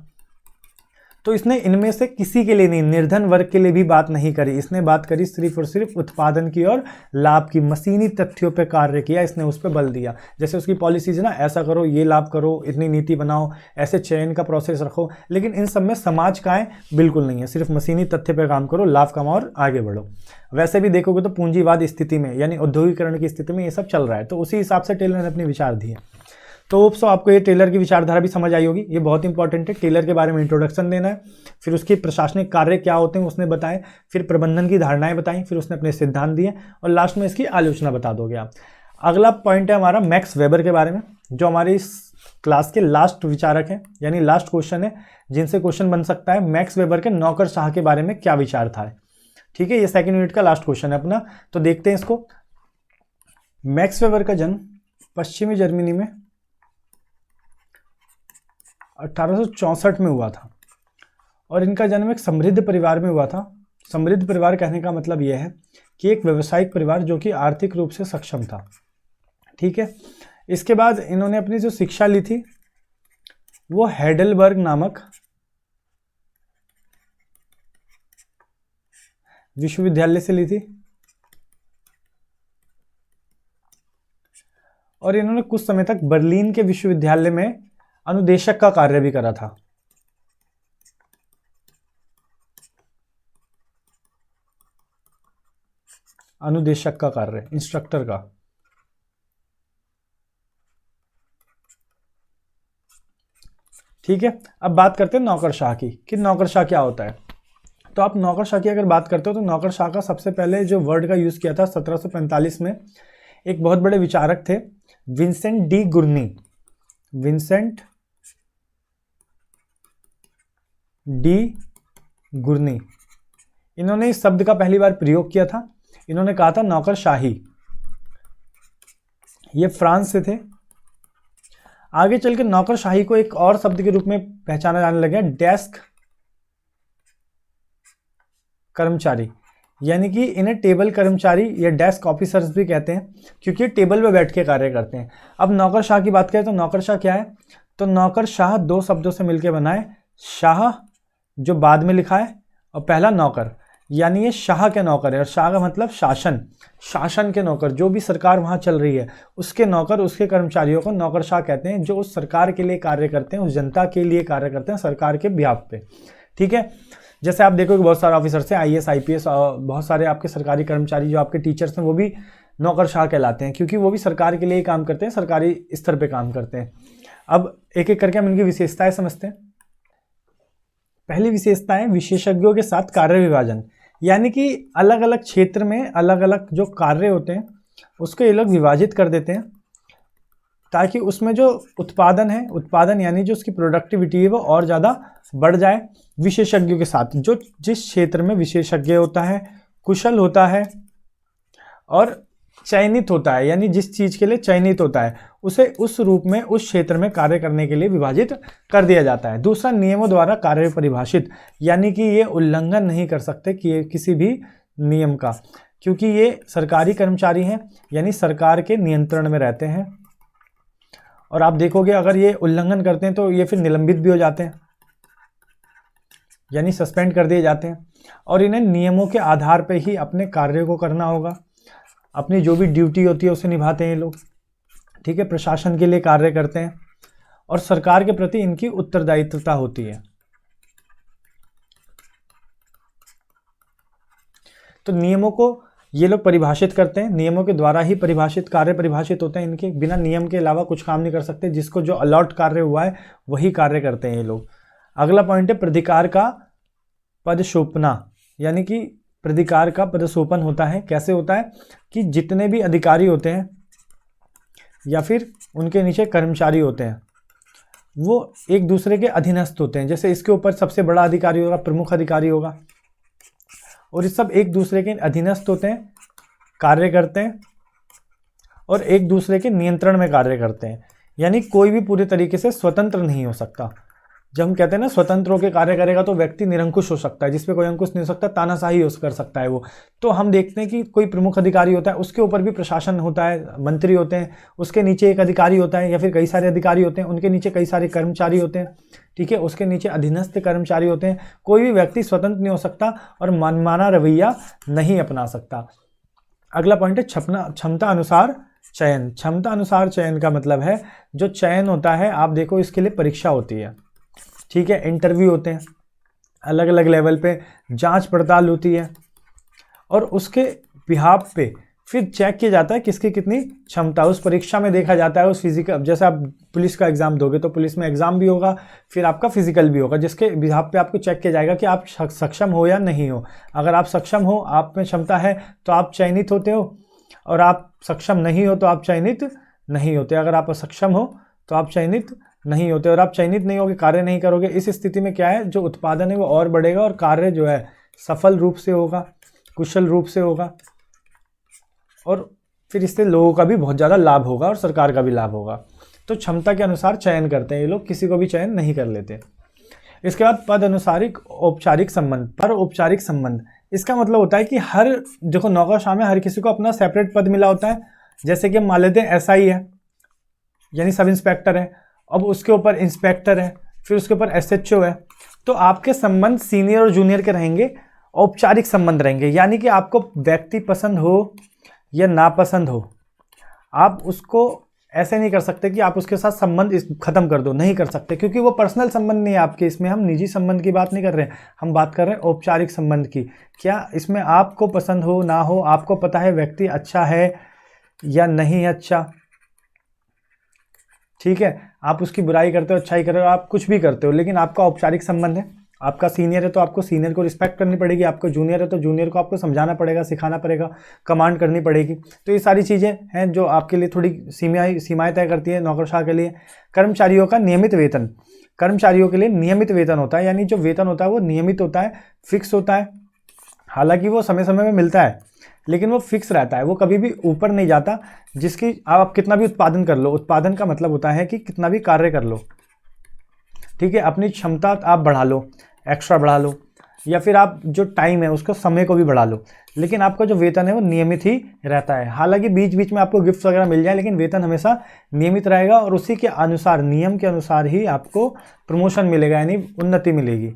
तो इसने इनमें से किसी के लिए नहीं, निर्धन वर्ग के लिए भी बात नहीं करी। इसने बात करी सिर्फ और सिर्फ उत्पादन की और लाभ की, मशीनी तथ्यों पे कार्य किया इसने, उस पर बल दिया। जैसे उसकी पॉलिसीज है ना, ऐसा करो, ये लाभ करो, इतनी नीति बनाओ, ऐसे चयन का प्रोसेस रखो, लेकिन इन सब में समाज का है बिल्कुल नहीं है। सिर्फ मशीनी तथ्य पे काम करो, लाभ कमाओ और आगे बढ़ो। वैसे भी देखोगे तो पूंजीवाद स्थिति में, यानी औद्योगिकरण की स्थिति में ये सब चल रहा है। तो उसी हिसाब से टेलर ने अपने विचार दिए। तो आपको ये टेलर की विचारधारा भी समझ आई होगी। ये बहुत इंपॉर्टेंट है। टेलर के बारे में इंट्रोडक्शन देना है, फिर उसके प्रशासनिक कार्य क्या होते हैं उसने बताए, फिर प्रबंधन की धारणाएं बताई, फिर उसने अपने सिद्धांत दिए, और लास्ट में इसकी आलोचना बता दोगे आप। अगला पॉइंट है हमारा मैक्स वेबर के बारे में, जो हमारी इस क्लास के लास्ट विचारक हैं, यानी लास्ट क्वेश्चन है जिनसे क्वेश्चन बन सकता है। मैक्स वेबर के नौकरशाह के बारे में क्या विचार था। ठीक है, ये सेकेंड यूनिट का लास्ट क्वेश्चन है अपना, तो देखते हैं इसको। मैक्स वेबर का जन्म पश्चिमी जर्मनी में 1864 में हुआ था, और इनका जन्म एक समृद्ध परिवार में हुआ था। समृद्ध परिवार कहने का मतलब यह है कि एक व्यावसायिक परिवार जो कि आर्थिक रूप से सक्षम था। ठीक है, इसके बाद इन्होंने अपनी जो शिक्षा ली थी वो हेडलबर्ग नामक विश्वविद्यालय से ली थी, और इन्होंने कुछ समय तक बर्लिन के विश्वविद्यालय में अनुदेशक का कार्य भी करा था। अनुदेशक का कार्य, इंस्ट्रक्टर का। ठीक है, अब बात करते हैं नौकरशाह की कि नौकरशाह क्या होता है। तो आप नौकरशाह की अगर बात करते हो तो नौकरशाह का सबसे पहले जो वर्ड का यूज किया था 1745 में एक बहुत बड़े विचारक थे, विंसेंट डी गुर्नी। विंसेंट डी गुर्नी, इन्होंने इस शब्द का पहली बार प्रयोग किया था। इन्होंने कहा था नौकरशाही। ये फ्रांस से थे। आगे चल के नौकरशाही को एक और शब्द के रूप में पहचाना जाने लगा, डेस्क कर्मचारी, यानी कि इन्हें टेबल कर्मचारी या डेस्क ऑफिसर्स भी कहते हैं, क्योंकि टेबल पे बैठ के कार्य करते हैं। अब नौकरशाह की बात करें तो नौकरशाह क्या है, तो नौकरशाह दो शब्दों से मिलकर बना है, शाह जो बाद में लिखा है और पहला नौकर, यानी ये शाह के नौकर है। और शाह का मतलब शासन, शासन के नौकर, जो भी सरकार वहाँ चल रही है उसके नौकर, उसके कर्मचारियों को नौकरशाह कहते हैं, जो उस सरकार के लिए कार्य करते हैं, उस जनता के लिए कार्य करते हैं, सरकार के बिहाफ पे। ठीक है, जैसे आप देखोगे बहुत सारे ऑफिसर्स हैं, IAS IPS और बहुत सारे आपके सरकारी कर्मचारी जो आपके टीचर्स हैं वो भी नौकरशाह कहलाते हैं, क्योंकि वो भी सरकार के लिए काम करते हैं, सरकारी स्तर पे काम करते हैं। अब एक एक करके हम इनकी विशेषताएं समझते हैं। पहली विशेषता है विशेषज्ञों के साथ कार्य विभाजन, यानी कि अलग अलग क्षेत्र में अलग अलग जो कार्य होते हैं उसको ये लोग विभाजित कर देते हैं, ताकि उसमें जो उत्पादन है, उत्पादन यानी जो उसकी प्रोडक्टिविटी है वो और ज़्यादा बढ़ जाए। विशेषज्ञों के साथ, जो जिस क्षेत्र में विशेषज्ञ होता है, कुशल होता है और चयनित होता है, यानी जिस चीज़ के लिए चयनित होता है उसे उस रूप में उस क्षेत्र में कार्य करने के लिए विभाजित कर दिया जाता है। दूसरा, नियमों द्वारा कार्य परिभाषित, यानी कि ये उल्लंघन नहीं कर सकते कि किसी भी नियम का, क्योंकि ये सरकारी कर्मचारी हैं, यानी सरकार के नियंत्रण में रहते हैं। और आप देखोगे अगर ये उल्लंघन करते हैं तो ये फिर निलंबित भी हो जाते हैं, यानी सस्पेंड कर दिए जाते हैं। और इन्हें नियमों के आधार पर ही अपने कार्य को करना होगा, अपनी जो भी ड्यूटी होती है उसे निभाते हैं ये लोग। ठीक है, प्रशासन के लिए कार्य करते हैं और सरकार के प्रति इनकी उत्तरदायित्वता होती है। तो नियमों को ये लोग परिभाषित करते हैं, नियमों के द्वारा ही परिभाषित कार्य परिभाषित होते हैं इनके, बिना नियम के अलावा कुछ काम नहीं कर सकते। जिसको जो अलॉट कार्य हुआ है वही कार्य करते हैं ये लोग। अगला पॉइंट है प्राधिकार का पदशोपना, यानी कि प्राधिकार का पदसोपन होता है। कैसे होता है कि जितने भी अधिकारी होते हैं या फिर उनके नीचे कर्मचारी होते हैं वो एक दूसरे के अधीनस्थ होते हैं। जैसे इसके ऊपर सबसे बड़ा अधिकारी होगा, प्रमुख अधिकारी होगा, और ये सब एक दूसरे के अधीनस्थ होते हैं, कार्य करते हैं और एक दूसरे के नियंत्रण में कार्य करते हैं। यानी कोई भी पूरे तरीके से स्वतंत्र नहीं हो सकता। जब हम कहते हैं ना स्वतंत्र होकर कार्य करेगा तो व्यक्ति निरंकुश हो सकता है, जिसपे कोई अंकुश नहीं हो सकता, तानाशाही कर सकता है वो। तो हम देखते हैं कि कोई प्रमुख अधिकारी होता है, उसके ऊपर भी प्रशासन होता है, मंत्री होते हैं, उसके नीचे एक अधिकारी होता है या फिर कई सारे अधिकारी होते हैं, उनके नीचे कई सारे कर्मचारी होते हैं। ठीक है, उसके नीचे अधीनस्थ कर्मचारी होते हैं। कोई भी व्यक्ति स्वतंत्र नहीं हो सकता और मनमाना रवैया नहीं अपना सकता। अगला पॉइंट है क्षमता अनुसार चयन। क्षमता अनुसार चयन का मतलब है जो चयन होता है, आप देखो इसके लिए परीक्षा होती है। ठीक है, इंटरव्यू होते हैं, अलग अलग लेवल पे जांच पड़ताल होती है और उसके बिहाफ पे फिर चेक किया जाता है किसकी कितनी क्षमता। उस परीक्षा में देखा जाता है उस फिजिकल, जैसे आप पुलिस का एग्जाम दोगे तो पुलिस में एग्जाम भी होगा, फिर आपका फिजिकल भी होगा, जिसके बिहाफ पे आपको चेक किया जाएगा कि आप सक्षम हो या नहीं हो। अगर आप सक्षम हो, आप में क्षमता है तो आप चयनित होते हो, और आप सक्षम नहीं हो तो आप चयनित नहीं होते। अगर आप असक्षम हो तो आप चयनित नहीं होते, और आप चयनित नहीं होगे, कार्य नहीं करोगे। इस स्थिति में क्या है, जो उत्पादन है वो और बढ़ेगा और कार्य जो है सफल रूप से होगा, कुशल रूप से होगा, और फिर इससे लोगों का भी बहुत ज़्यादा लाभ होगा और सरकार का भी लाभ होगा। तो क्षमता के अनुसार चयन करते हैं ये लोग, किसी को भी चयन नहीं कर लेते। इसके बाद पद अनुसारिक औपचारिक संबंध। पर औपचारिक संबंध इसका मतलब होता है कि हर, देखो नौकरशाह में हर किसी को अपना सेपरेट पद मिला होता है। जैसे कि हम मान लेते हैं एसआई है, यानी सब इंस्पेक्टर है, अब उसके ऊपर इंस्पेक्टर है, फिर उसके ऊपर एसएचओ है। तो आपके संबंध सीनियर और जूनियर के रहेंगे, औपचारिक संबंध रहेंगे, यानी कि आपको व्यक्ति पसंद हो या नापसंद हो, आप उसको ऐसे नहीं कर सकते कि आप उसके साथ संबंध खत्म कर दो, नहीं कर सकते, क्योंकि वो पर्सनल संबंध नहीं है आपके। इसमें हम निजी संबंध की बात नहीं कर रहे हैं, हम बात कर रहे हैं औपचारिक संबंध की। क्या इसमें आपको पसंद हो ना हो, आपको पता है व्यक्ति अच्छा है या नहीं अच्छा, ठीक है, आप उसकी बुराई करते हो, अच्छाई कर रहे हो, आप कुछ भी करते हो, लेकिन आपका औपचारिक संबंध है। आपका सीनियर है तो आपको सीनियर को रिस्पेक्ट करनी पड़ेगी, आपको जूनियर है तो जूनियर को आपको समझाना पड़ेगा, सिखाना पड़ेगा, कमांड करनी पड़ेगी। तो ये सारी चीज़ें हैं जो आपके लिए थोड़ी सीमाएँ तय करती है नौकरशाह के लिए। कर्मचारियों का नियमित वेतन, कर्मचारियों के लिए नियमित वेतन होता है, यानी जो वेतन होता है वो नियमित होता है, फिक्स होता है। हालांकि वो समय समय में मिलता है, लेकिन वो फिक्स रहता है, वो कभी भी ऊपर नहीं जाता। जिसकी आप कितना भी उत्पादन कर लो, उत्पादन का मतलब होता है कि कितना भी कार्य कर लो, ठीक है, अपनी क्षमता आप बढ़ा लो, एक्स्ट्रा बढ़ा लो, या फिर आप जो टाइम है उसको, समय को भी बढ़ा लो, लेकिन आपका जो वेतन है वो नियमित ही रहता है। हालांकि बीच बीच में आपको गिफ्ट वगैरह मिल जाए, लेकिन वेतन हमेशा नियमित रहेगा और उसी के अनुसार, नियम के अनुसार ही आपको प्रमोशन मिलेगा, यानी उन्नति मिलेगी।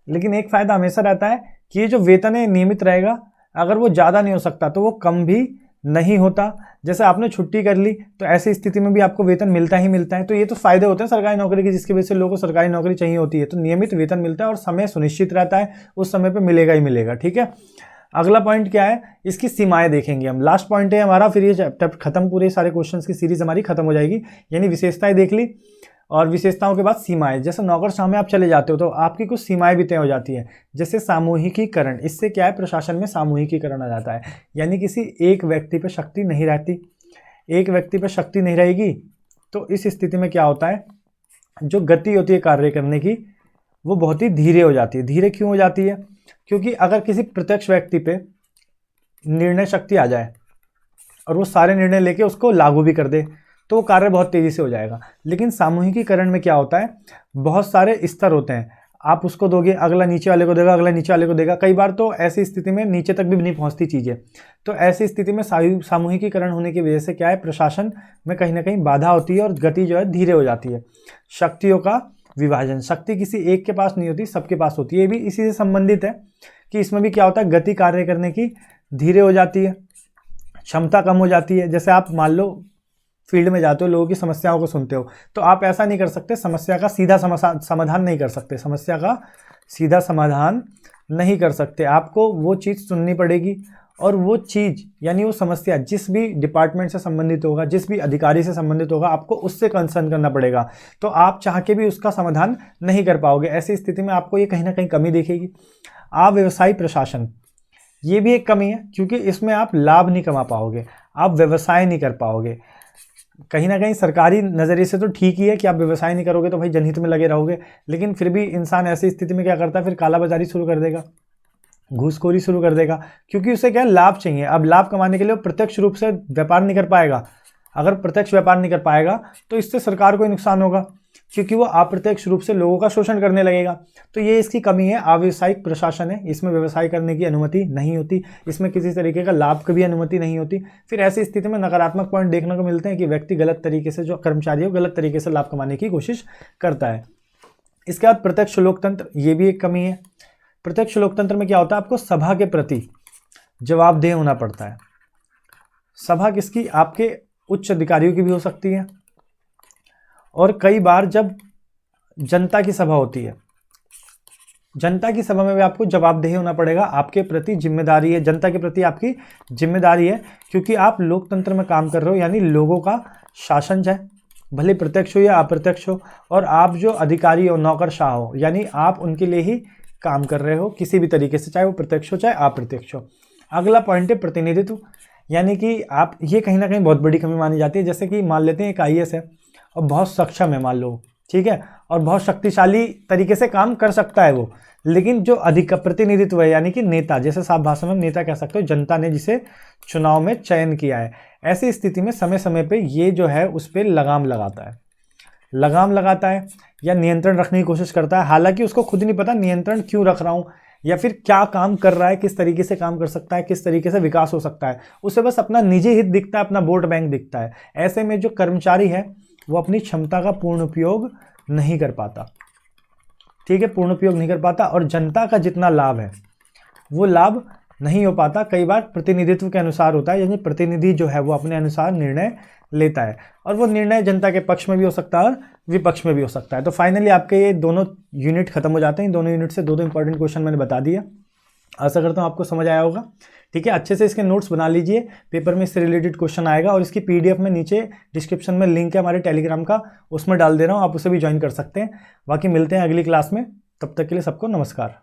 लेकिन एक फायदा हमेशा रहता है कि ये जो वेतन है नियमित रहेगा, अगर वो ज़्यादा नहीं हो सकता तो वो कम भी नहीं होता। जैसे आपने छुट्टी कर ली तो ऐसी स्थिति में भी आपको वेतन मिलता ही मिलता है। तो ये तो फायदे होते हैं सरकारी नौकरी के, जिसकी वजह से लोगों को सरकारी नौकरी चाहिए होती है। तो नियमित वेतन मिलता है और समय सुनिश्चित रहता है, उस समय पर मिलेगा ही मिलेगा, ठीक है। अगला पॉइंट क्या है, इसकी सीमाएं देखेंगे हम। लास्ट पॉइंट है हमारा, फिर ये चैप्टर खत्म, पूरे सारे क्वेश्चंस की सीरीज हमारी खत्म हो जाएगी। यानी विशेषताएं देख ली और विशेषताओं के बाद सीमाएं। जैसे नौकरशाह में आप चले जाते हो तो आपकी कुछ सीमाएं भी तय हो जाती हैं। जैसे सामूहिकीकरण, इससे क्या है, प्रशासन में सामूहिकीकरण आ जाता है, यानी किसी एक व्यक्ति पर शक्ति नहीं रहती। एक व्यक्ति पर शक्ति नहीं रहेगी तो इस स्थिति में क्या होता है, जो गति होती है कार्य करने की वो बहुत ही धीरे हो जाती है। धीरे क्यों हो जाती है, क्योंकि अगर किसी प्रत्यक्ष व्यक्ति पे निर्णय शक्ति आ जाए और वो सारे निर्णय लेके उसको लागू भी कर दे तो वो कार्य बहुत तेजी से हो जाएगा। लेकिन सामूहिकीकरण में क्या होता है, बहुत सारे स्तर होते हैं, आप उसको दोगे, अगला नीचे वाले को देगा, अगला नीचे वाले को देगा। कई बार तो ऐसी स्थिति में नीचे तक भी नहीं पहुंचती चीज़ें। तो ऐसी स्थिति में सामूहिकीकरण होने की वजह से क्या है, प्रशासन में कहीं ना कहीं बाधा होती है और गति जो है धीरे हो जाती है। शक्तियों का विभाजन, शक्ति किसी एक के पास नहीं होती, सबके पास होती है। ये भी इसी से संबंधित है कि इसमें भी क्या होता है, गति कार्य करने की धीरे हो जाती है, क्षमता कम हो जाती है। जैसे आप मान लो फील्ड में जाते हो, लोगों की समस्याओं को सुनते हो, तो आप ऐसा नहीं कर सकते, समस्या का सीधा समाधान नहीं कर सकते, समस्या का सीधा समाधान नहीं कर सकते। आपको वो चीज़ सुननी पड़ेगी और वो चीज़ यानी वो समस्या जिस भी डिपार्टमेंट से संबंधित होगा, जिस भी अधिकारी से संबंधित होगा, आपको उससे कंसर्न करना पड़ेगा। तो आप चाह के भी उसका समाधान नहीं कर पाओगे। ऐसी स्थिति में आपको ये कहीं ना कहीं कमी दिखेगी। अव्यवसायी प्रशासन, ये भी एक कमी है, क्योंकि इसमें आप लाभ नहीं कमा पाओगे, आप व्यवसाय नहीं कर पाओगे। कहीं ना कहीं सरकारी नज़रिए से तो ठीक ही है कि आप व्यवसाय नहीं करोगे तो भाई जनहित में लगे रहोगे, लेकिन फिर भी इंसान ऐसी स्थिति में क्या करता है, फिर कालाबाजारी शुरू कर देगा, घूसखोरी शुरू कर देगा, क्योंकि उसे क्या लाभ चाहिए। अब लाभ कमाने के लिए वो प्रत्यक्ष रूप से व्यापार नहीं कर पाएगा। अगर प्रत्यक्ष व्यापार नहीं कर पाएगा तो इससे सरकार को नुकसान होगा, क्योंकि वो अप्रत्यक्ष रूप से लोगों का शोषण करने लगेगा। तो ये इसकी कमी है, अव्यवसायिक प्रशासन है, इसमें व्यवसाय करने की अनुमति नहीं होती, इसमें किसी तरीके का लाभ की भी अनुमति नहीं होती। फिर ऐसी स्थिति में नकारात्मक पॉइंट देखने को मिलते हैं कि व्यक्ति गलत तरीके से, जो कर्मचारी हो, गलत तरीके से लाभ कमाने की कोशिश करता है। इसके बाद प्रत्यक्ष लोकतंत्र, ये भी एक कमी है। प्रत्यक्ष लोकतंत्र में क्या होता है, आपको सभा के प्रति जवाबदेह होना पड़ता है। सभा किसकी, आपके उच्च अधिकारियों की भी हो सकती है, और कई बार जब जनता की सभा होती है, जनता की सभा में भी आपको जवाबदेही होना पड़ेगा। आपके प्रति जिम्मेदारी है, जनता के प्रति आपकी जिम्मेदारी है, क्योंकि आप लोकतंत्र में काम कर रहे हो, यानी लोगों का शासन है, भले प्रत्यक्ष हो या अप्रत्यक्ष हो, और आप जो अधिकारी हो, नौकरशाह हो, यानी आप उनके लिए ही काम कर रहे हो किसी भी तरीके से, चाहे वो प्रत्यक्ष हो चाहे अप्रत्यक्ष हो। अगला पॉइंट है प्रतिनिधित्व, यानी कि आप, ये कहीं ना कहीं बहुत बड़ी कमी मानी जाती है। जैसे कि मान लेते हैं एक IAS है और बहुत सक्षम है, मान लो, ठीक है, और बहुत शक्तिशाली तरीके से काम कर सकता है वो, लेकिन जो अधिक प्रतिनिधित्व है, यानी कि नेता, जैसे साफ भाषा में नेता कह सकते हो, जनता ने जिसे चुनाव में चयन किया है, ऐसी स्थिति में समय समय पे ये जो है उस पर लगाम लगाता है या नियंत्रण रखने की कोशिश करता है। हालांकि उसको खुद नहीं पता नियंत्रण क्यों रख रहा हूँ, या फिर क्या काम कर रहा है, किस तरीके से काम कर सकता है, किस तरीके से विकास हो सकता है, उसे बस अपना निजी हित दिखता है, अपना वोट बैंक दिखता है। ऐसे में जो कर्मचारी है वो अपनी क्षमता का पूर्ण उपयोग नहीं कर पाता, ठीक है, पूर्ण उपयोग नहीं कर पाता, और जनता का जितना लाभ है वो लाभ नहीं हो पाता। कई बार प्रतिनिधित्व के अनुसार होता है, यानी प्रतिनिधि जो है वो अपने अनुसार निर्णय लेता है, और वो निर्णय जनता के पक्ष में भी हो सकता है और विपक्ष में भी हो सकता है। तो फाइनली आपके ये दोनों यूनिट खत्म हो जाते हैं। इन दोनों यूनिट से दो इंपॉर्टेंट क्वेश्चन मैंने बता दिया। आशा करता हूँ आपको समझ आया होगा, ठीक है। अच्छे से इसके नोट्स बना लीजिए, पेपर में इससे रिलेटेड क्वेश्चन आएगा, और इसकी पीडीएफ में नीचे डिस्क्रिप्शन में लिंक है हमारे टेलीग्राम का, उसमें डाल दे रहा हूँ, आप उसे भी ज्वाइन कर सकते हैं। बाकी मिलते हैं अगली क्लास में, तब तक के लिए सबको नमस्कार।